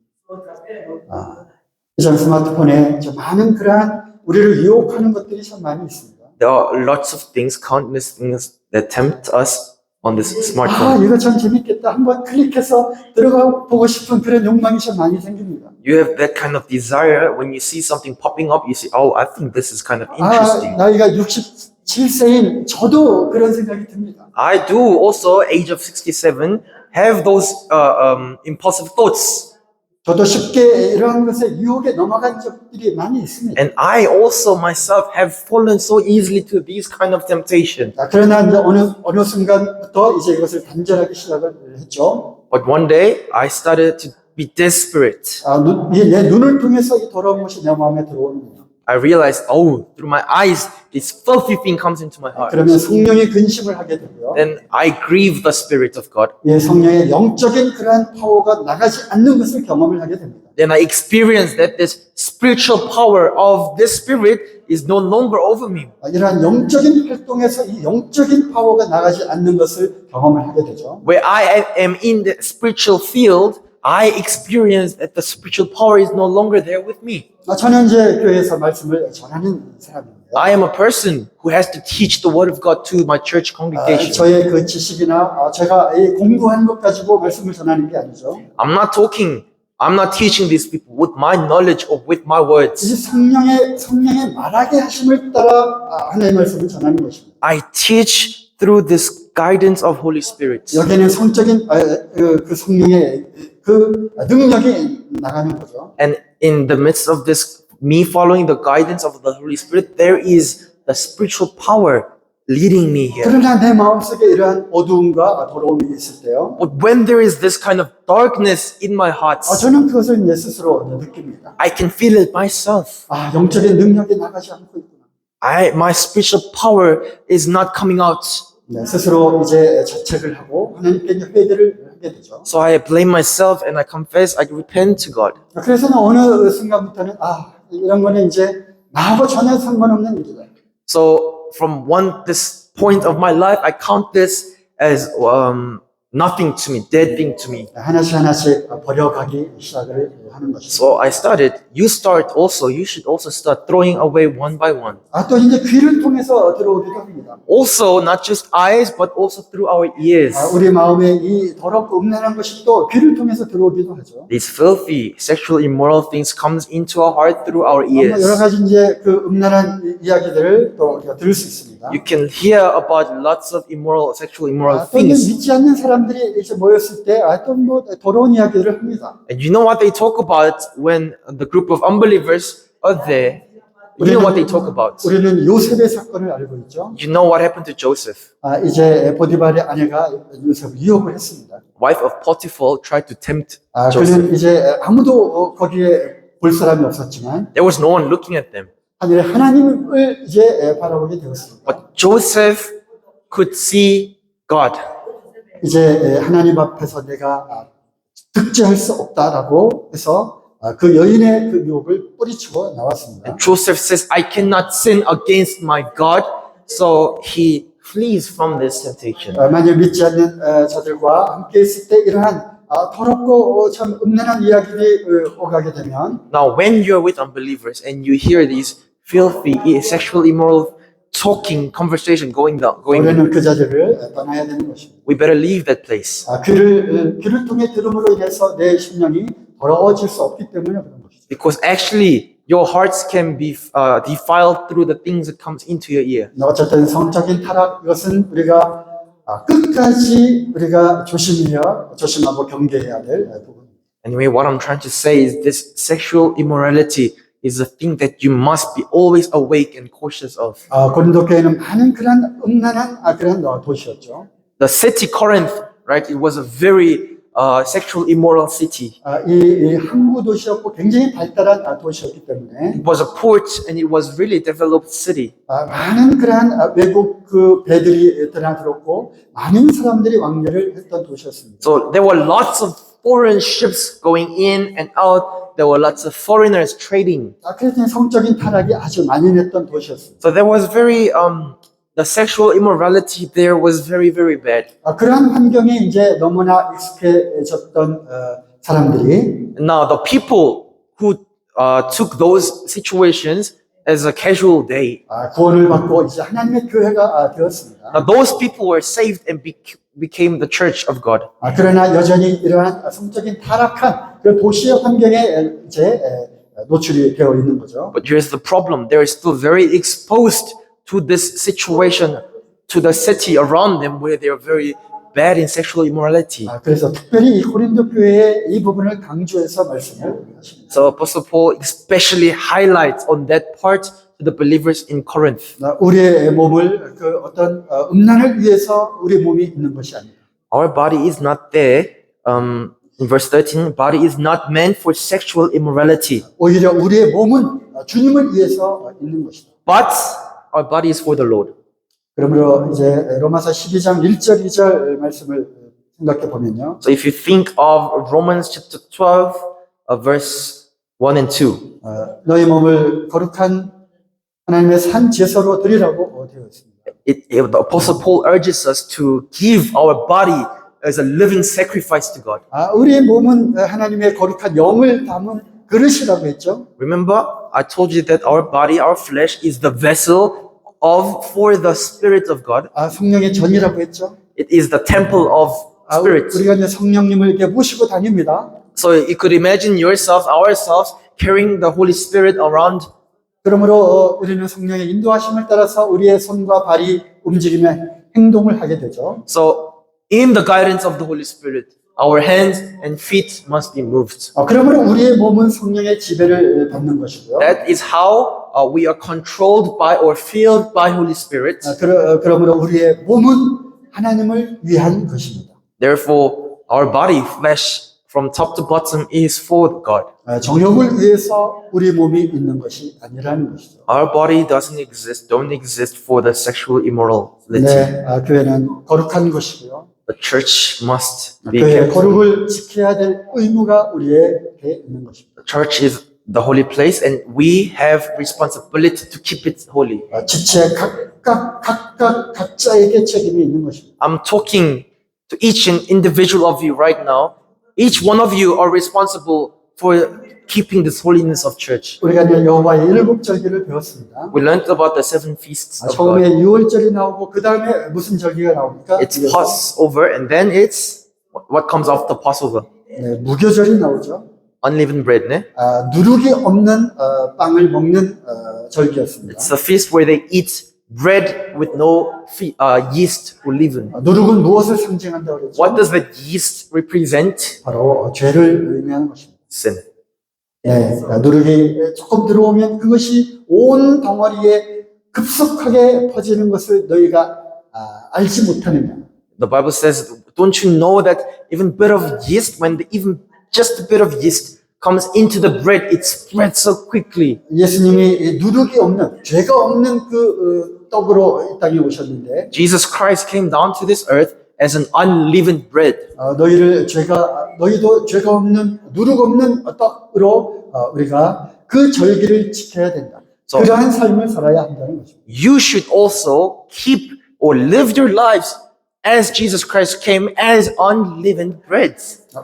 이전 스마트폰에 많은 그러한 우리를 유혹하는 것들이 참 많이 있습니다. There are lots of things, countless things that tempt us on this smartphone. 이거 참 재밌겠다. 한번 클릭해서 들어가 보고 싶은 그런 욕망이 참 많이 생깁니다. You have that kind of desire when you see something popping up. You say, "Oh, I think this is kind of interesting." 나이가 67세인 저도 그런 생각이 듭니다. I do also, age of 67, have those impulsive thoughts. 저도 쉽게 이러한 것에 유혹에 넘어간 적들이 많이 있습니다. And I also myself have fallen so easily to these kind of temptation. 그러나 이제 어느 순간부터 이제 이것을 단절하기 시작을 했죠. But one day I started to be desperate. 내 눈을 통해서 이 더러운 것이 내 마음에 들어오는군요. I realized, oh, through my eyes, this filthy thing comes into my heart. 그러면 성령의 근심을 하게 되고요. Then I grieve the Spirit of God. 성령의 영적인 그러한 파워가 나가지 않는 것을 경험을 하게 됩니다. Then I experience that this spiritual power of this Spirit is no longer over me. 이러한 영적인 활동에서 이 영적인 파워가 나가지 않는 것을 경험을 하게 되죠. Where I am in the spiritual field, I experience that the spiritual power is no longer there with me. 저는 이제 교회에서 말씀을 전하는 사람입니다. I am a person who has to teach the word of God to my church congregation. 저의 그 지식이나 제가 공부한 것 가지고 말씀을 전하는 게 아니죠. I'm not teaching these people with my knowledge or with my words. 이 성령의 말하게 하심을 따라 하나님의 말씀을 전하는 것입니다. I teach through this guidance of Holy Spirit. 여기에는 성적인 그 성령의 그 능력이 나가는 거죠. And in the midst of this, me following the guidance of the Holy Spirit, there is the spiritual power leading me here. 그러나 내 마음속에 이러한 어두움과 더러움이 있을 때요. But when there is this kind of darkness in my heart, 저는 그것을 내 스스로 느낍니다. I can feel it myself. 영적인 능력이 나가지 않고 있구나. My spiritual power is not coming out. 네, 스스로 이제 자책을 하고 하나님께 이제 회개를 하게 되죠. So I blame myself and I confess, I repent to God. 그래서는 어느 순간부터는 이런 거는 이제 나하고 전혀 상관없는 일이다. So from this point of my life, I count this as nothing to me, dead thing to me. 하나씩 버려가기 시작을 하는 것이죠. So I started. You should also start throwing away one by one. 또 이제 귀를 통해서 들어오기도 합니다. Also, not just eyes, but also through our ears. 우리 마음에 이 더럽고 음란한 것이 또 귀를 통해서 들어오기도 하죠. These filthy, sexual, immoral things comes into our heart through our 여러 ears. 가지 이제 그 음란한 이야기들을 또 우리가 들을 수 있습니다. You can hear about lots of immoral, sexual, immoral 또는 things. 믿지 않는 사람들이 이제 모였을 때 또 뭐 더러운 이야기들을 합니다. And you know what they talk about when the group of unbelievers are there? You know what they talk about. 우리는 요셉의 사건을 알고 있죠. You know what happened to Joseph. 이제 보디발의 아내가 요셉을 유혹을 했습니다. Wife of Potiphar tried to tempt 그는 Joseph. 이제 아무도 거기에 볼 사람이 없었지만 There was no one looking at them. 하늘의 하나님을 이제 바라보게 되었습니다. But Joseph could see God. 이제 하나님 앞에서 내가 득죄할 수 없다라고 해서 그 여인의 그 유혹을 뿌리치고 나왔습니다. And Joseph says, I cannot sin against my God. So he flees from this temptation. 만약 믿지 않는 자들과 함께 있을 때 이러한 더럽고 참 음란한 이야기들이 오가게 되면 Now, when you're with unbelievers and you hear these filthy, sexual, immoral talking, conversation going on, 우리는 그 자리를 떠나야 되는 것입니다. we better leave that place. 귀를 통해 들음으로 인해서 내 심령이 더러워질 수 없기 때문에 그런 것이죠. Because actually, your hearts can be defiled through the things that comes into your ear. 어쨌든 성적인 타락 이것은 우리가 끝까지 우리가 조심하고 경계해야 될 부분입니다. Anyway, what I'm trying to say is this sexual immorality is a thing that you must be always awake and cautious of. 고린도 교회는 많은 그런 음란한 그런 도시였죠. The city Corinth, right? It was a very sexual immoral city. 이 항구 도시였고 굉장히 발달한 도시였기 때문에 It was a port and it was really developed city. 많은 그러한 외국 그 배들이 들어들었고 많은 사람들이 왕래를 했던 도시였습니다. So there were lots of foreign ships going in and out. There were lots of foreigners trading. 그래서 성적인 타락이 아주 만연했던 도시였습니다. So there was the sexual immorality there was very, very bad. 그러한 환경에 이제 너무나 익숙해졌던 사람들이 Now the people who took those situations as a casual day, 구원을 받고 이제 하나님의 교회가 되었습니다. now those people were saved and became the church of God. 그러나 여전히 이러한 성적인 타락한 그 도시의 환경에 이제 노출이 되어 있는 거죠. But here's the problem. They are still very exposed to this situation, to the city around them where they are very bad in sexual immorality. 그래서 특별히 이 고린도 교회의 이 부분을 강조해서 말씀을 하십니다. So Apostle Paul especially highlights on that part to the believers in Corinth. 우리의 몸을 그 어떤 음란을 위해서 우리 몸이 있는 것이 아니다. Our body is not there. In verse 13, body is not meant for sexual immorality, 오히려 우리의 몸은 주님을 위해서 있는 것이다. but our body is for the Lord. 그러므로 이제 로마서 12장 1절 2절 말씀을 생각해 보면요. So if you think of Romans chapter 12, verse 1 and 2, 너희 몸을 거룩한 하나님의 산 제사로 드리라고 되어 있습니다. the Apostle Paul urges us to give our body as a living sacrifice to God. 우리의 몸은 하나님의 거룩한 영을 담은 그릇이라고 했죠. Remember, I told you that our body, our flesh, is the vessel for the Spirit of God. 성령의 전이라고 했죠. It is the temple of Spirit. 우리가 이제 성령님을 이렇게 모시고 다닙니다. So you could imagine ourselves carrying the Holy Spirit around. 그러므로 우리는 성령의 인도하심을 따라서 우리의 손과 발이 움직이며 행동을 하게 되죠. So in the guidance of the Holy Spirit, our hands and feet must be moved. 그러므로 우리의 몸은 성령의 지배를 받는 것이고요. That is how we are controlled by or filled by Holy Spirit. 그러므로 우리의 몸은 하나님을 위한 것입니다. Therefore, our body, flesh, from top to bottom, is for God. 정욕을 위해서 우리 몸이 있는 것이 아니라는 것이죠. Our body don't exist for the sexual immorality. 네, 교회는 거룩한 것이고요. The church must be 교회의 kept. 거룩을 지켜야 될 의무가 우리에게 있는 것입니다. The church is the holy place, and we have responsibility to keep it holy. 지체 각자에게 책임이 있는 것입니다. I'm talking to each and individual of you right now. Each one of you are responsible for keeping this holiness of church. 우리가 이제 여호와의 일곱 절기를 배웠습니다. We learned about the 7 feasts of God. 처음에 유월절이 나오고 그 다음에 무슨 절기가 나옵니까? It's Passover, and then it's what comes after Passover? 네, 무교절이 나오죠. Unleavened bread, ne? 누룩이 없는 빵을 먹는 절기였습니다. It's a feast where they eat bread with no yeast or leaven. 누룩은 무엇을 상징한다고 그랬죠? What does the yeast represent? 바로 죄를 의미하는 것입니다. Sin. 네, 누룩이 조금 들어오면 그것이 온 덩어리에 급속하게 퍼지는 것을 너희가 알지 못하느냐. The Bible says, don't you know that even bit of yeast, even just a bit of yeast comes into the bread, it spreads so quickly. 예수님이 누룩이 없는, 죄가 없는 그 떡으로 이 땅에 오셨는데 Jesus Christ came down to this earth as an unleavened bread. 너희도 죄가 없는, 누룩 없는 떡으로 우리가 그 절기를 지켜야 된다. So- 그러한 삶을 살아야 한다는 거죠. You should also keep or live your lives as Jesus Christ came as unleavened bread.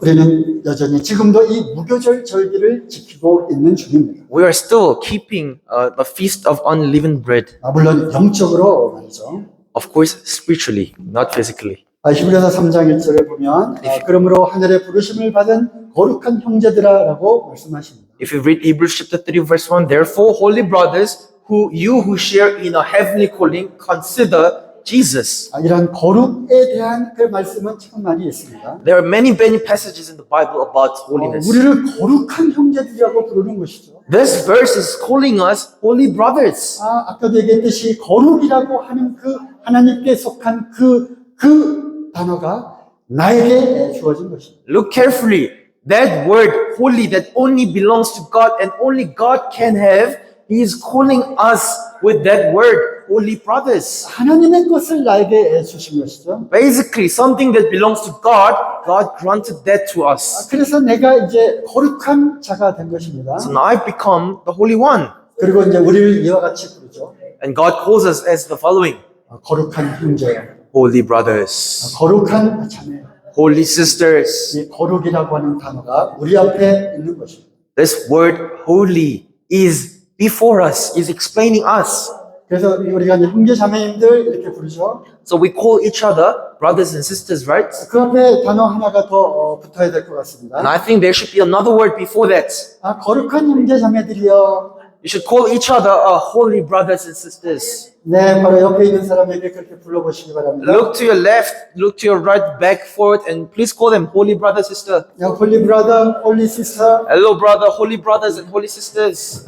우리는 여전히 지금도 이 무교절 절기를 지키고 있는 중입니다. We are still keeping the feast of unleavened bread. 물론 영적으로 말이죠. Of course, spiritually, not physically. 히브리서 3장 1절에 보면 그러므로 하늘의 부르심을 받은 거룩한 형제들아라고 말씀하십니다. If you read Hebrews chapter 3 verse 1, therefore, holy brothers, who share in a heavenly calling, consider Jesus. 이런 거룩에 대한 그 말씀은 참 많이 있습니다. There are many passages in the Bible about holiness. 우리를 거룩한 형제들이라고 부르는 것이죠. This verse is calling us holy brothers. 아까도 얘기했듯이 거룩이라고 하는 그 하나님께 속한 그 단어가 나에게 주어진 것입니다. Look carefully. That word holy that only belongs to God and only God can have, He is calling us with that word, holy brothers. 하나님의 것을 나에게 주신 것이죠. Basically, something that belongs to God, God granted that to us. 그래서 내가 이제 거룩한 자가 된 것입니다. So now I've become the holy one. 그리고 이제 우리를 이와 같이 부르죠. And God calls us as the following. 거룩한 형제, Holy brothers, 거룩한 자매. holy sisters. 이 거룩이라고 하는 단어가 우리 앞에 있는 것입니다. This word holy is before us, is explaining us. 그래서 우리가 이제 형제 자매님들 이렇게 부르죠. So we call each other brothers and sisters, right? 그 앞에 단어 하나가 더 붙어야 될 것 같습니다. And I think there should be another word before that. 거룩한 형제 자매들이여. You should call each other holy brothers and sisters. 네, 바로 옆에 있는 사람에게 그렇게 불러보시기 바랍니다. Look to your left, look to your right, back, forward, and please call them holy brother, sister. Holy brother, holy sister. Hello, brother, holy brothers and holy sisters.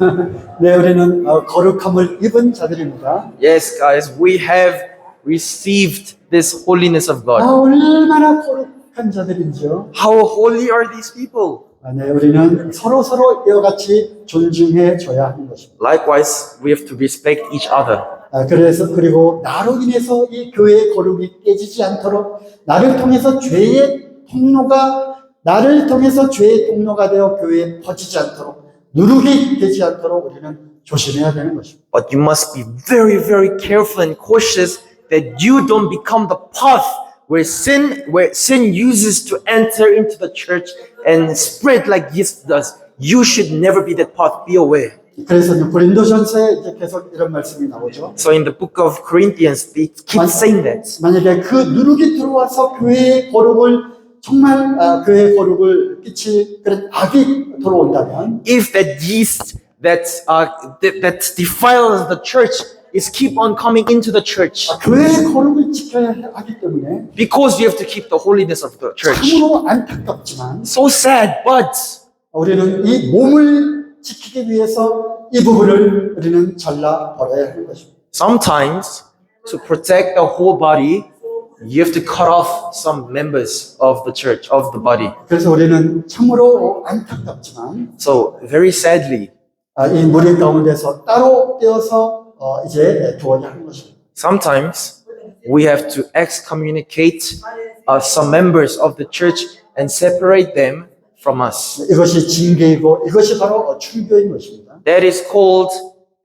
네, 우리는 거룩함을 입은 자들입니다. Yes, guys, we have received this holiness of God. 얼마나 거룩한 자들인지요. How holy are these people? 네, 우리는 서로 이와 같이 존중해 줘야 하는 것입니다. Likewise, we have to respect each other. 그리고 나로 인해서 이 교회의 거룩이 깨지지 않도록 나를 통해서 죄의 통로가 되어 교회에 퍼지지 않도록 누룩이 되지 않도록 우리는 조심해야 되는 것입니다. But you must be very, very careful and cautious that you don't become the path where sin uses to enter into the church and spread like yeast does. You should never be that path. Be aware. 그래서 고린도전서에 이제 계속 이런 말씀이 나오죠. So in the book of Corinthians, they keep saying that. 만약에 그 누룩이 들어와서 교회의 거룩을 끼칠 그런 악이 들어온다면, If that yeast that defiles the church is keep on coming into the church, 교회의 거룩을 지켜야 하기 때문에 because you have to keep the holiness of the church. 참으로 안타깝지만 So sad, but 우리는 이 몸을 지키기 위해서 이 부분을 우리는 잘라버려야 하는 것입니다. Sometimes, to protect the whole body, you have to cut off some members of the church, of the body. 그래서 우리는 참으로 안타깝지만 So, very sadly, 이 무리 가운데서 따로 떼어서 이제 두어야 하는 것입니다. sometimes we have to excommunicate some members of the church and separate them from us. 이것이 징계이고 이것이 바로 출교인 것입니다. That is called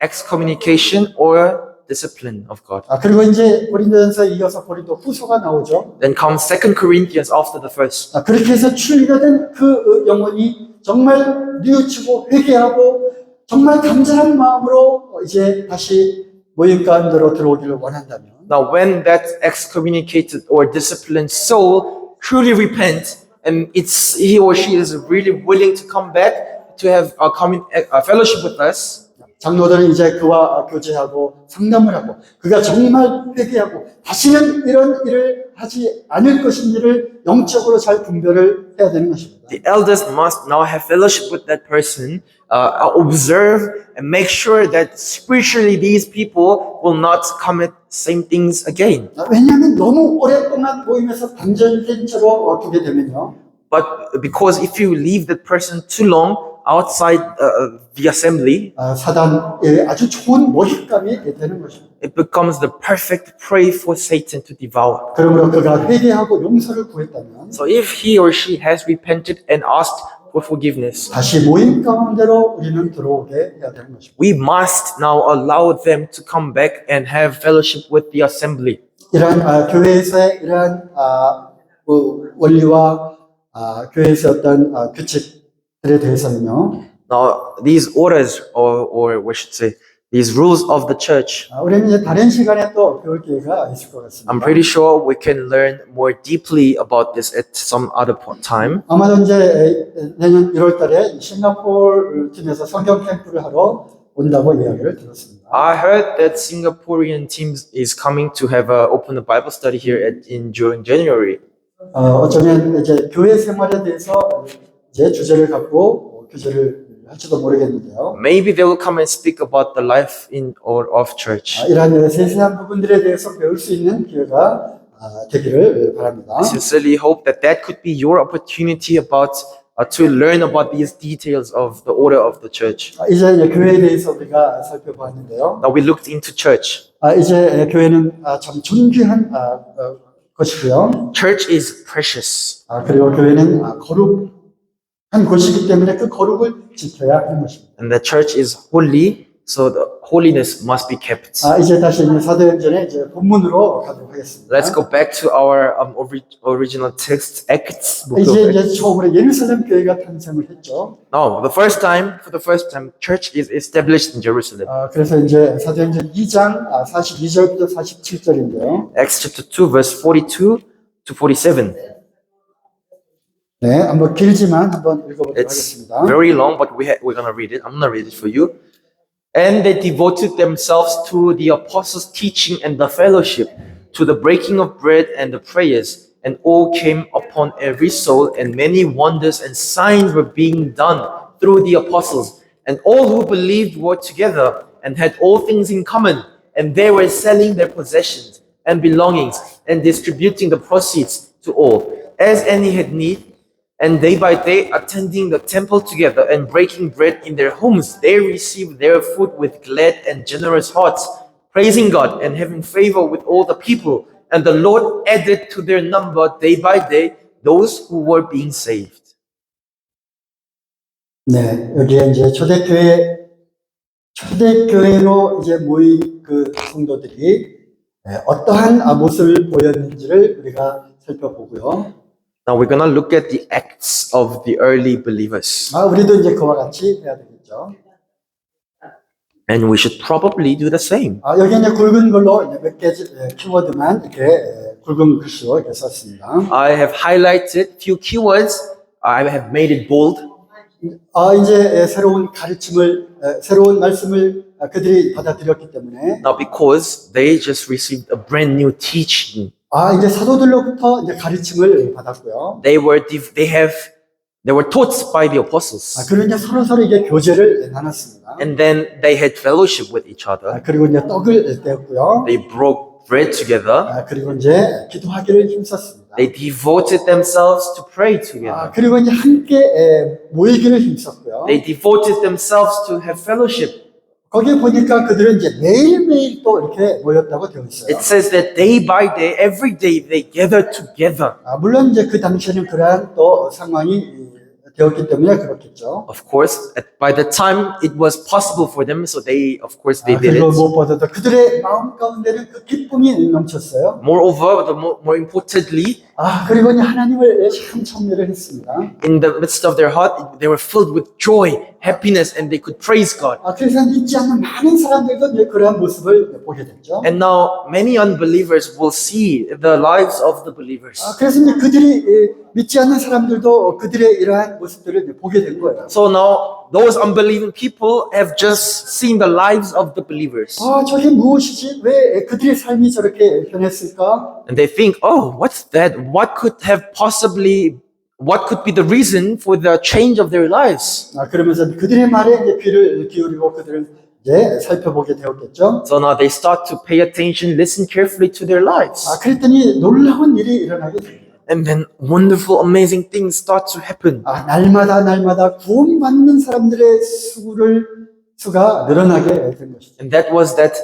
excommunication or discipline of God. 그리고 이제 고린도전서 이어서 고린도 후서가 나오죠. Then comes 2 Corinthians after the first. 그렇게 해서 출리가 된 그 영혼이 정말 뉘우치고 회개하고 정말 간절한 마음으로 이제 다시 모임 가운데로 들어오기를 원한다면 Now, when that excommunicated or disciplined soul truly repent, and it's he or she is really willing to come back to have a fellowship with us, 장로들은 이제 그와 교제하고 상담을 하고 그가 정말 회개하고 다시는 이런 일을 하지 않을 것인지를 영적으로 잘 분별을 해야 되는 것입니다. the elders must now have fellowship with that person, observe and make sure that spiritually these people will not commit same things again. 왜냐하면 너무 오랫동안 모임에서 단절된 채로 두게 되면요. But because if you leave that person too long outside the assembly, 사단의 아주 좋은 모식감이 되는 것입니다. it becomes the perfect prey for Satan to devour. 그러므로 그가 회개하고 용서를 구했다면 So if he or she has repented and asked for forgiveness, 다시 모임 가운데로 우리는 들어오게 해야 되는 것입니다. we must now allow them to come back and have fellowship with the assembly. 이러한 교회에서의 이러한 원리와 교회에서 어떤 규칙들에 대해서는요. Now, these orders, or we should say, these rules of the church, 우리는 이제 다른 시간에 또 배울 기회가 있을 것 같습니다. I'm pretty sure we can learn more deeply about this at some other time. 아마도 이제 내년 1월 달에 싱가포르 팀에서 성경 캠프를 하러 온다고 이야기를 들었습니다. I heard that Singaporean team is coming to have open a Bible study here in January. 어쩌면 이제 교회 생활에 대해서 이제 주제를 갖고 교제를 할지도 모르겠는데요. Maybe they will come and speak about the life in or of church. 이러한 세세한 부분들에 대해서 배울 수 있는 기회가 되기를 바랍니다. I sincerely hope that that could be your opportunity about to learn about these details of the order of the church. 이제 교회에 대해서 우리가 살펴보았는데요. Now we looked into church. 이제 교회는 참 존귀한 것이고요. Church is precious. 그리고 교회는 거룩한 곳이기 때문에 그 거룩을 지켜야 하는 것입니다. And the church is holy, so the holiness must be kept. 이제 다시 사도행전의 이제 본문으로 가도록 하겠습니다. Let's go back to our original text, Acts book of Acts. 이제 처음으로 예루살렘 교회가 탄생을 했죠. Now, for the first time, church is established in Jerusalem. 그래서 이제 사도행전 2장 42절부터 47절인데요. Acts chapter 2, verse 42 to 47. 네, 한번 길지만 한번 읽어보도록 It's 하겠습니다. very long, but we're gonna read it. I'm gonna read it for you. And they devoted themselves to the apostles' teaching and the fellowship, to the breaking of bread and the prayers. And all came upon every soul, and many wonders and signs were being done through the apostles. And all who believed were together and had all things in common, and they were selling their possessions and belongings and distributing the proceeds to all, as any had need. And day by day, attending the temple together and breaking bread in their homes, they received their food with glad and generous hearts, praising God and having favor with all the people. And the Lord added to their number day by day those who were being saved. 네, 여기에 이제 초대교회로 이제 모인 그 성도들이 어떠한 모습을 보였는지를 우리가 살펴보고요. Now we're gonna look at the acts of the early believers. 우리도 이제 그와 같이 해야 되겠죠. And we should probably do the same. 여기 이제 굵은 걸로 몇 개 키워드만 이렇게 굵은 글씨로 이렇게 썼습니다. I have highlighted few keywords. I have made it bold. 이제 새로운 가르침을, 새로운 말씀을 그들이 받아들였기 때문에 Now because they just received a brand new teaching. 이제 사도들로부터 이제 가르침을 받았고요. They have They were taught by the apostles. 그리고 이제 서로 이게 교제를 나눴습니다. And then they had fellowship with each other. 그리고 이제 떡을 떼었고요. They broke bread together. 그리고 이제 기도하기를 힘썼습니다. They devoted themselves to pray together. 그리고 이제 함께 모이기를 힘썼고요. They devoted themselves to have fellowship. 거기에 보니까 그들은 이제 매일매일 또 이렇게 모였다고 되어 있어요. It says that day by day, every day, they gathered together. 물론 이제 그 당시에는 그러한 또 상황이 되었기 때문에 그렇겠죠. Of course, by the time it was possible for them, so they did 그리고 it. 무엇보다도 그들의 마음 가운데는 그 기쁨이 넘쳤어요. Moreover, more importantly, 그리고 이제 하나님을 참 찬미를 했습니다. in the midst of their heart, they were filled with joy, happiness, and they could praise God. 그래서 믿지 않는 많은 사람들도 이제 그러한 모습을 보게 됐죠. And now many unbelievers will see the lives of the believers. 그래서 이제 그들이 믿지 않는 사람들도 그들의 이러한 모습들을 이제 보게 된 거예요. So now those unbelieving people have just seen the lives of the believers. 저게 무엇이지? 왜 그들의 삶이 저렇게 변했을까? And they think, oh, what's that? What could be the reason for the change of their lives? 그러면서 그들의 말에 이제 귀를 기울이고 그들을 이제 살펴보게 되었겠죠. So now they start to pay attention, listen carefully to their lives. 그랬더니 놀라운 일이 일어나게 됩니다. And then wonderful, amazing things start to happen. 날마다 구원받는 사람들의 수가 늘어나게 된 것이죠. And that was that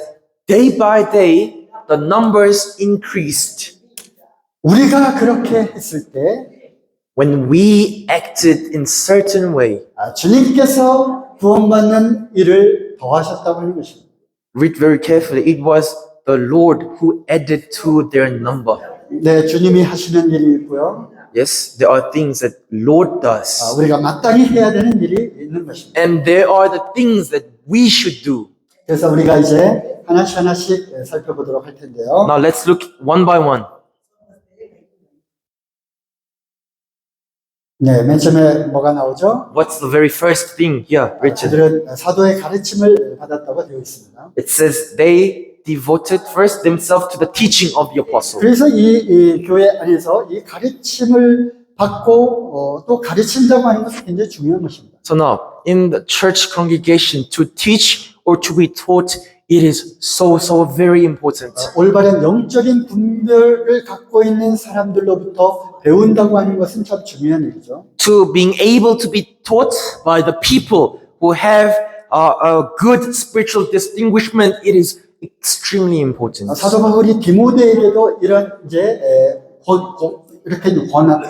day by day, the numbers increased. 우리가 그렇게 했을 때 When we acted in certain way. 주님께서 구원받는 일을 더하셨다고 하는 것입니다. Read very carefully. It was the Lord who added to their number. 네, 주님이 하시는 일이 있고요. Yes, there are things that Lord does. 우리가 마땅히 해야 되는 일이 있는 것입니다. And there are the things that we should do. 그래서 우리가 이제 하나씩 살펴보도록 할 텐데요. Now let's look one by one. 네, 맨 처음에 뭐가 나오죠? What's the very first thing here, Richard? 그들은 사도의 가르침을 받았다고 되어 있습니다. It says they devoted first themselves to the teaching of the apostle. 그래서 이 교회 안에서 이 가르침을 받고 또 가르친다고 하는 것은 굉장히 중요한 것입니다. So now, in the church congregation, to teach or to be taught, it is so very important. 올바른 영적인 분별을 갖고 있는 사람들로부터 배운다고 하는 것은 참 중요한 일이죠. To being able to be taught by the people who have a good spiritual distinguishment, it is extremely important. 사도 바울이 디모데에게도 이런 이제 이렇게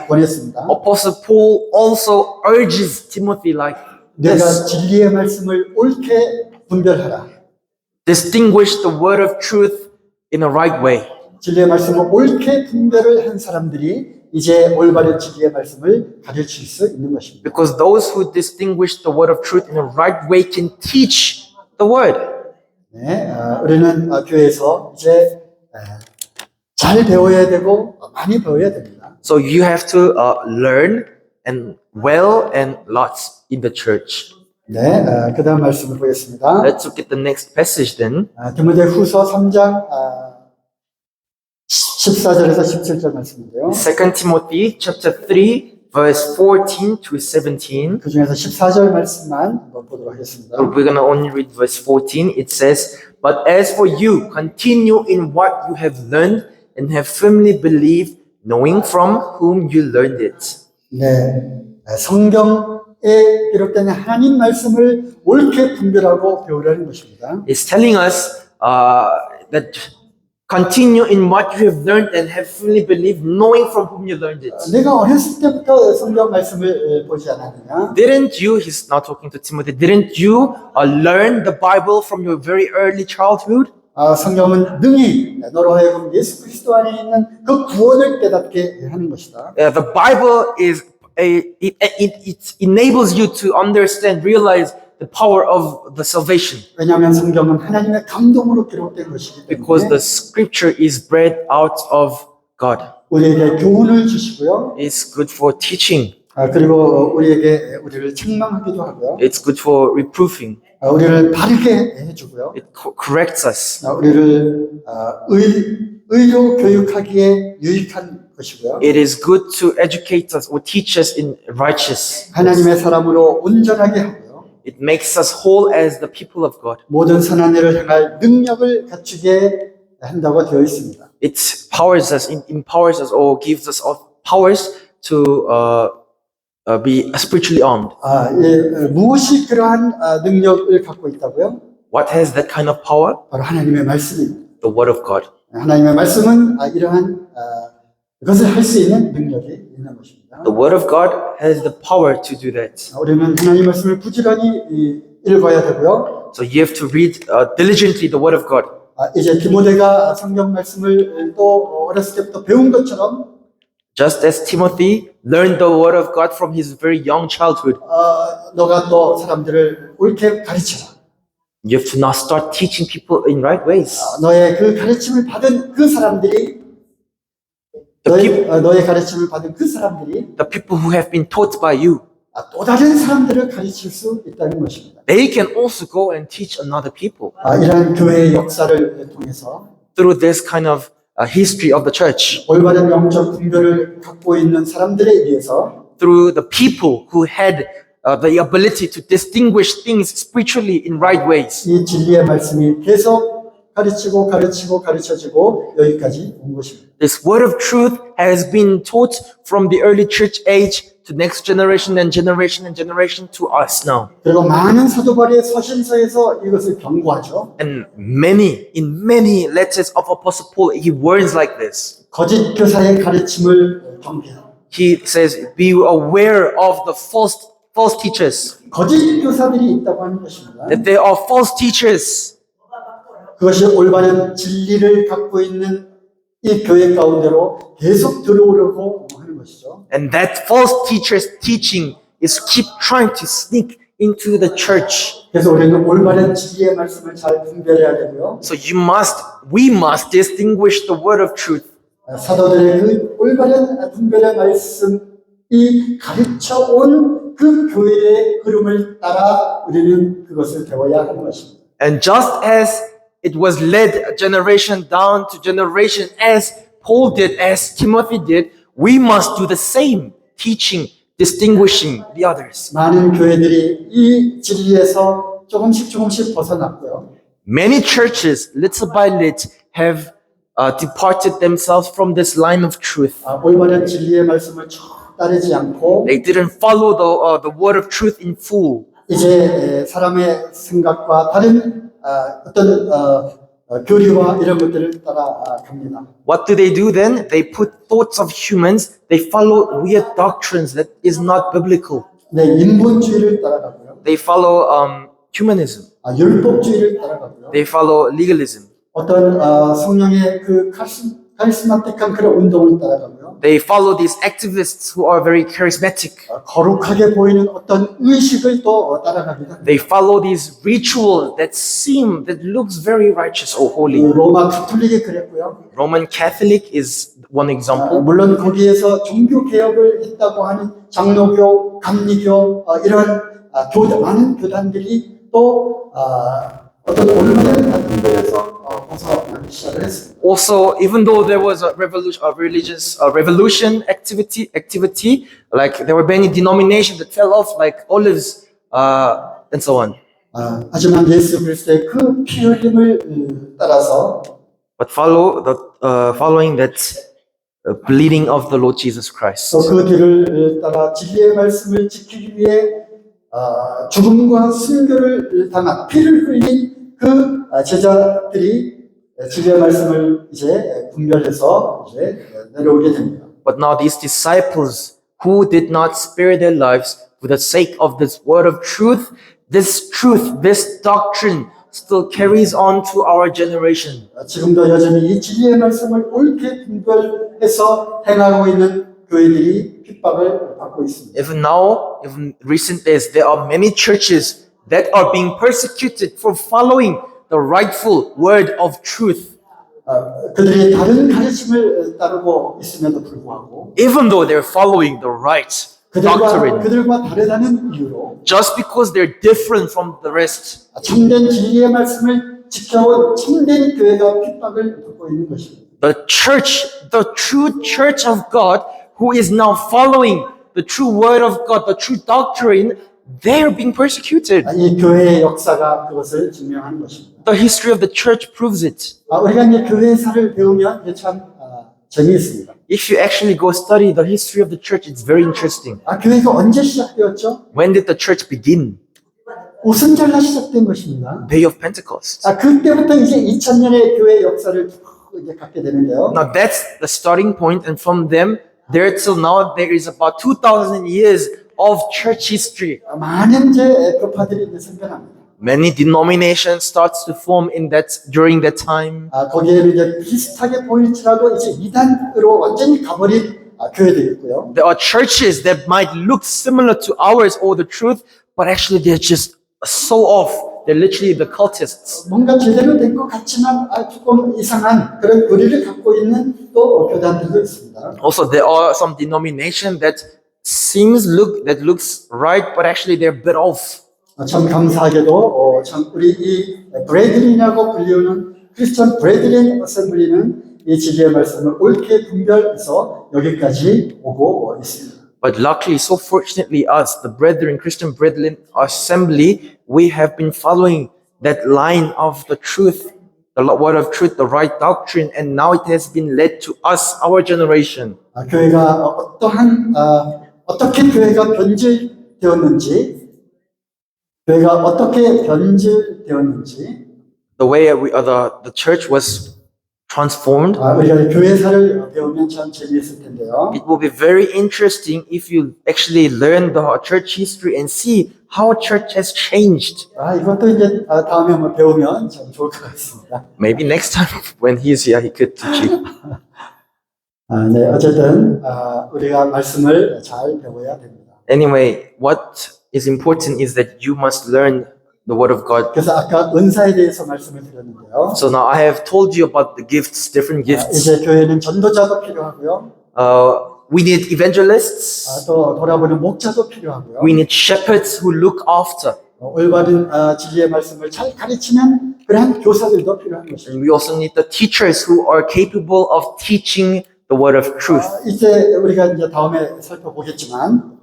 권했습니다. Apostle Paul also urges Timothy like 내가 this. 진리의 말씀을 옳게 분별하라. Distinguish the word of truth in a right way. 진리의 말씀을 옳게 분별을 한 사람들이 이제 올바른 진리의 말씀을 가르칠 수 있는 것입니다. Because those who distinguish the word of truth in a right way can teach the word. 네, 우리는 교회에서 이제 잘 배워야 되고 많이 배워야 됩니다. So you have to learn and well and lots in the church. 네, 그 다음 말씀을 보겠습니다. Let's look at the next passage then. 디모데후서 3장 14절에서 17절 말씀인데요. 2 Timothy chapter 3 verse 14 to 17. 그 중에서 14절 말씀만 한번 보도록 하겠습니다. We're going to only read verse 14. It says, "But as for you, continue in what you have learned and have firmly believed, knowing from whom you learned it." 네, 성경에 기록된 하나님 말씀을 옳게 분별하고 배우라는 것입니다. It's telling us that continue in what you have learned and have firmly believed, knowing from whom you learned it. 내가 어렸을 때부터 성경 말씀을 보지 않았느냐? Didn't you, he's now talking to Timothy, didn't you learn the Bible from your very early childhood? 성경은 능히 너로 하여금 예수 그리스도 안에 있는 그 구원을 깨닫게 하는 것이다. The Bible is it enables you to understand, realize the power of the salvation. 왜냐하면 성경은 하나님의 감동으로 기록된 것이기 Because 때문에 the scripture is bred out of God. 우리에게 교훈을 주시고요. It's good for teaching. 그리고 우리를 책망하기도 하고요. It's good for reproofing. 우리를 바르게 해주고요. It corrects us. 우리를 의로 교육하기에 유익한 것이고요. It is good to educate us or teach us in righteous. 하나님의 사람으로 온전하게 하고요. It makes us whole as the people of God. 모든 선한 일을 행할 능력을 갖추게 한다고 되어 있습니다. It empowers us or gives us powers to be spiritually armed. 무엇이 그러한 능력을 갖고 있다고요? What has that kind of power? 바로 하나님의 말씀입니다. The Word of God. 하나님의 말씀은 이러한 것을 할 수 있는 능력이 있는 것입니다. The Word of God has the power to do that. 우리는 하나님의 말씀을 부지런히 읽어야 되고요. So you have to read diligently the Word of God. 이제 디모데가 성경 말씀을 또 어렸을 때부터 배운 것처럼 Just as Timothy learned the Word of God from his very young childhood, 너가 또 사람들을 옳게 가르쳐라. you have to now start teaching people in right ways. 너의 그 가르침을 받은 그 사람들이 너의 가르침을 받은 그 사람들이 The people who have been taught by you, 또 다른 사람들을 가르칠 수 있다는 것입니다. they can also go and teach another people. 이러한 교회의 역사를 통해서 Through this kind of history of the church, 올바른 영적 분별을 갖고 있는 사람들에 의해서 through the people who had the ability to distinguish things spiritually in right ways. 이 진리의 말씀이 계속 가르쳐지고 여기까지 온 것입니다. This word of truth has been taught from the early church age to next generation and generation and generation to us now. 그리고 많은 사도바리의 서신서에서 이것을 경고하죠. And in many letters of Apostle Paul, he warns like this. 거짓 교사의 가르침을 경계하라. He says, be aware of the false teachers. 거짓 교사들이 있다고 하는 것입니다. That there are false teachers. 그것이 올바른 진리를 갖고 있는 이 교회 가운데로 계속 들어오려고 하는 것이죠. And that false teacher's teaching is keep trying to sneak into the church. 그래서 우리는 올바른 진리의 말씀을 잘 분별해야 되고요. So we must distinguish the word of truth. 사도들의 그 올바른 분별의 말씀이 가르쳐온 그 교회의 흐름을 따라 우리는 그것을 배워야 하는 것입니다. And just as it was led generation down to generation, as Paul did, as Timothy did, we must do the same, teaching, distinguishing the others. 많은 교회들이 이 진리에서 조금씩 벗어났고요. Many churches, little by little, have departed themselves from this line of truth. 올바른 진리의 말씀을 따르지 않고 They didn't follow the word of truth in full. 이제 사람의 생각과 다른 어떤 교리와 이런 것들을 따라갑니다. What do they do then? They put thoughts of humans, they follow weird doctrines that is not biblical. 네, 인본주의를 따라가고요. They follow humanism. 율법주의를 따라가고요. They follow legalism. 어떤 성령의 그 카리스마틱한 그런 운동을 따라가고요. They follow these activists who are very charismatic. 거룩하게 보이는 어떤 의식을 또 따라갑니다. They follow these rituals that looks very righteous or holy. 로마 가톨릭이 그랬고요. Roman Catholic is one example. 물론 거기에서 종교 개혁을 했다고 하는 장로교, 감리교 이런 많은 교단들이 또 어떤 올바른 분별에서 벗어나기 시작을 했습니다. Also, even though there was a revolution activity, like there were many denominations that fell off, like olives, and so on. 하지만 예수 그리스도의 그 피 흘림을 따라서 But following that bleeding of the Lord Jesus Christ. 또 그 뒤를 따라 진리의 말씀을 지키기 위해 죽음과 순교를 당한 피를 흘린 그 제자들이 진리의 말씀을 이제 분별해서 이제 내려오게 됩니다. But now these disciples who did not spare their lives for the sake of this word of truth, this doctrine still carries on to our generation. 지금도 여전히 이 진리의 말씀을 옳게 분별해서 행하고 있는 교회들이 핍박을 받고 있습니다. Even now, even recent days, there are many churches that are being persecuted for following the rightful word of truth. 그들이 다른 가르침을 따르고 있음에도 불구하고 Even though they're following the right doctrine, 그들과 다르다는 이유로 just because they're different from the rest, 참된 진리의 말씀을 지켜온 참된 교회가 핍박을 받고 있는 것입니다. the true church of God, who is now following the true word of God, the true doctrine, they're being persecuted. 이 교회의 역사가 그것을 증명하는 것입니다. The history of the church proves it. 우리가 이제 교회사를 배우면 이게 참 재미있습니다. If you actually go study the history of the church, it's very interesting. 교회가 언제 시작되었죠? When did the church begin? 오순절날 시작된 것입니다. Day of Pentecost. 그때부터 이제 2000년의 교회 역사를 이제 갖게 되는데요. Now that's the starting point, and from them, there till now, there is about 2,000 years of church history. 많은 이제 교파들이 이제 생겨납니다. Many denominations starts to form during that time. 거기에는 이제 비슷하게 보일지라도 이제 이단으로 완전히 가버린 교회도 있고요. There are churches that might look similar to ours or the truth, but actually they're just so off. They're literally the cultists. 뭔가 제대로 된 것 같지만 조금 이상한 그런 교리를 갖고 있는 또 교단들도 있습니다. Also, there are some denomination that looks right, but actually they're a bit off. 참 감사하게도 참 우리 이 브레드린이라고 불리우는 크리스천 브레드린 어셈블리는 이 진리의 말씀을 옳게 분별해서 여기까지 오고 있습니다. But luckily, so fortunately us, the Christian Brethren Assembly, we have been following that line of the truth, the word of truth, the right doctrine, and now it has been led to us, our generation. 교회가 어떻게 교회가 변질되었는지, The way the church was transformed. 우리가 교회사를 배우면 참 재미있을 텐데요. It will be very interesting if you actually learn the church history and see how church has changed. 이것도 이제 다음에 한번 배우면 참 좋을 것 같습니다. Maybe next time when he's here, he could teach you. 네, 어쨌든 우리가 말씀을 잘 배워야 됩니다. Anyway, what is important is that you must learn the word of God. 그래서 아까 은사에 대해서 말씀을 드렸는데요. So now I have told you about the gifts, different gifts. 이제 교회는 전도자도 필요하고요. We need evangelists. 또 돌아보는 목자도 필요하고요. We need shepherds who look after. 올바른 진리의 말씀을 잘 가르치는 그러한 교사들도 필요한 것입니다. And we also need the teachers who are capable of teaching the word of truth. 이제 우리가 이제 다음에 살펴보겠지만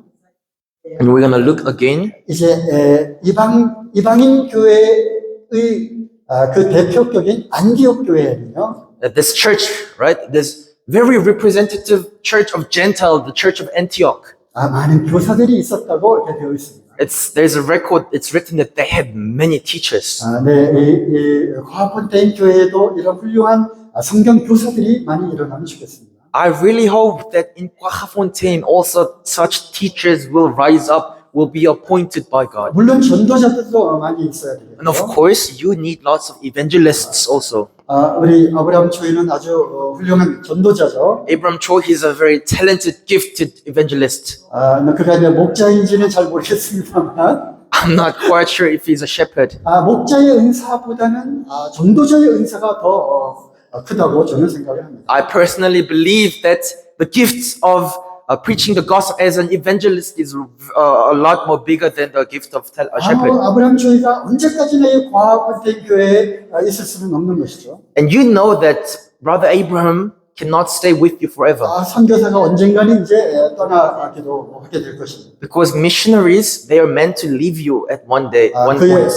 And we're going to look again. 이제 이방인 교회의 그 대표격인 안디옥 교회는요. This church, right? This very representative church of Gentile, the church of Antioch. 많은 교사들이 있었다고 이렇게 되어 있습니다. There's a record. It's written that they had many teachers. 네, 이 화폰테인 교회에도 이런 훌륭한 성경 교사들이 많이 일어나면 좋겠습니다. I really hope that in Kwahafontaine also such teachers will rise up, will be appointed by God. 물론 전도자들도 많이 있어야 되겠죠. And of course, you need lots of evangelists also. 우리 아브라함 초이는 아주 훌륭한 전도자죠. Abram Cho, he's a very talented, gifted evangelist. 그가 이제 목자인지는 잘 모르겠습니다만, I'm not quite sure if he's a shepherd. 목자의 은사보다는 전도자의 은사가 더 크다고 저는 생각을 합니다. I personally believe that the gifts of preaching the gospel as an evangelist is a lot more bigger than the gift of a shepherd. 아브라함 초이가 언제까지나 이 과학원된 교회에 있을 수는 없는 것이죠. And you know that Brother Abraham cannot stay with you forever. 선교사가 언젠가는 이제 떠나기도 하게 될 것입니다. Because missionaries, they are meant to leave you at one day, one point.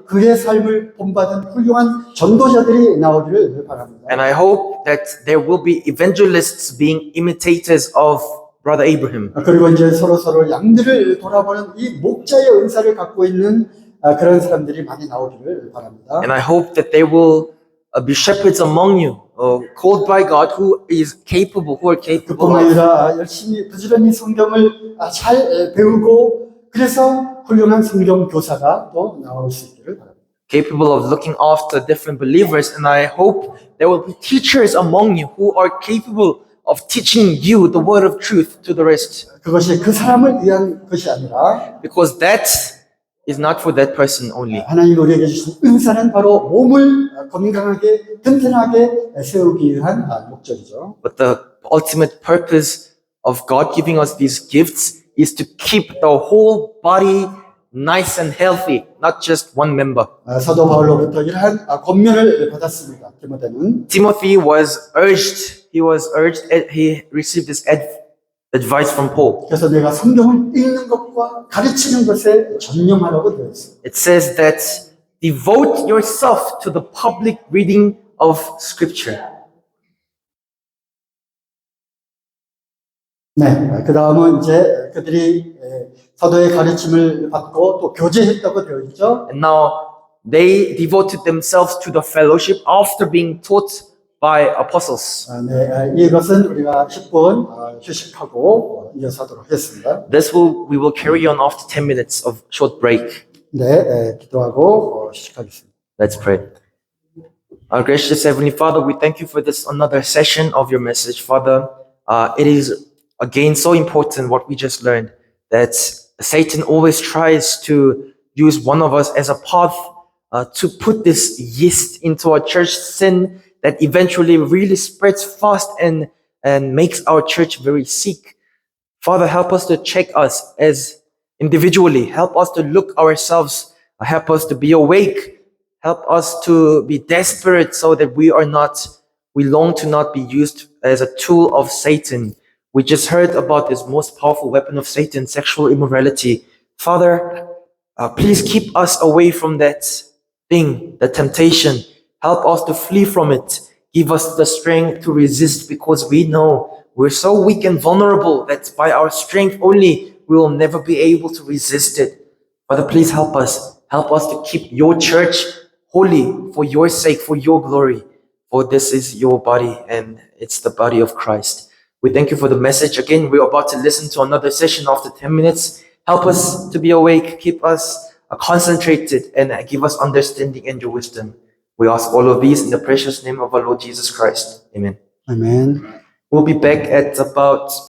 그의 삶을 본받은 훌륭한 전도자들이 나오기를 바랍니다. And I hope that there will be evangelists being imitators of Brother Abraham. 그리고 이제 서로 양들을 돌아보는 이 목자의 은사를 갖고 있는 그런 사람들이 많이 나오기를 바랍니다. And I hope that there will be shepherds among you, called by God, who are capable 그뿐만 of 아니라 열심히 부지런히 성경을 잘 배우고 그래서 훌륭한 성경 교사가 또 나올 수 있기를 바랍니다. capable of looking after different believers. And I hope there will be teachers among you who are capable of teaching you the word of truth to the rest. 그것이 그 사람을 위한 것이 아니라 Because that is not for that person only. 하나님 우리에게 주신 은사는 바로 몸을 건강하게 튼튼하게 세우기 위한 목적이죠. But the ultimate purpose of God giving us these gifts is to keep the whole body nice and healthy, not just one member. 사도 바울로부터 이러한 권면을 받았습니다. 디모데는. Timothy was urged, he received this advice from Paul. 그래서 내가 성경을 읽는 것과 가르치는 것에 전념하라고 되어 있습니다. It says that devote yourself to the public reading of scripture. 네, 그 다음은 이제 그들이 사도의 가르침을 받고 또 교제했다고 되어 있죠. And now they devoted themselves to the fellowship after being taught by apostles. 네, 이것은 우리가 10분 휴식하고 이어서 하도록 하겠습니다. We will carry on after 10 minutes of short break. 네, 기도하고 휴식하겠습니다. Let's pray. Our gracious Heavenly Father, we thank you for this another session of your message, Father. It is again so important what we just learned, that Satan always tries to use one of us as a path to put this yeast into our church, sin that eventually really spreads fast and makes our church very sick. Father, help us to check us as individually. Help us to look ourselves. Help us to be awake. Help us to be desperate so that we long to not be used as a tool of Satan. We just heard about this most powerful weapon of Satan, sexual immorality. Father, please keep us away from that thing, the temptation. Help us to flee from it. Give us the strength to resist, because we know we're so weak and vulnerable that by our strength only we will never be able to resist it. Father, please help us. Help us to keep your church holy for your sake, for your glory. For this is your body and it's the body of Christ. We thank you for the message. Again, we're about to listen to another session after 10 minutes. Help us to be awake. Keep us concentrated and give us understanding and your wisdom. We ask all of these in the precious name of our Lord Jesus Christ. Amen. 아멘. We'll be back at about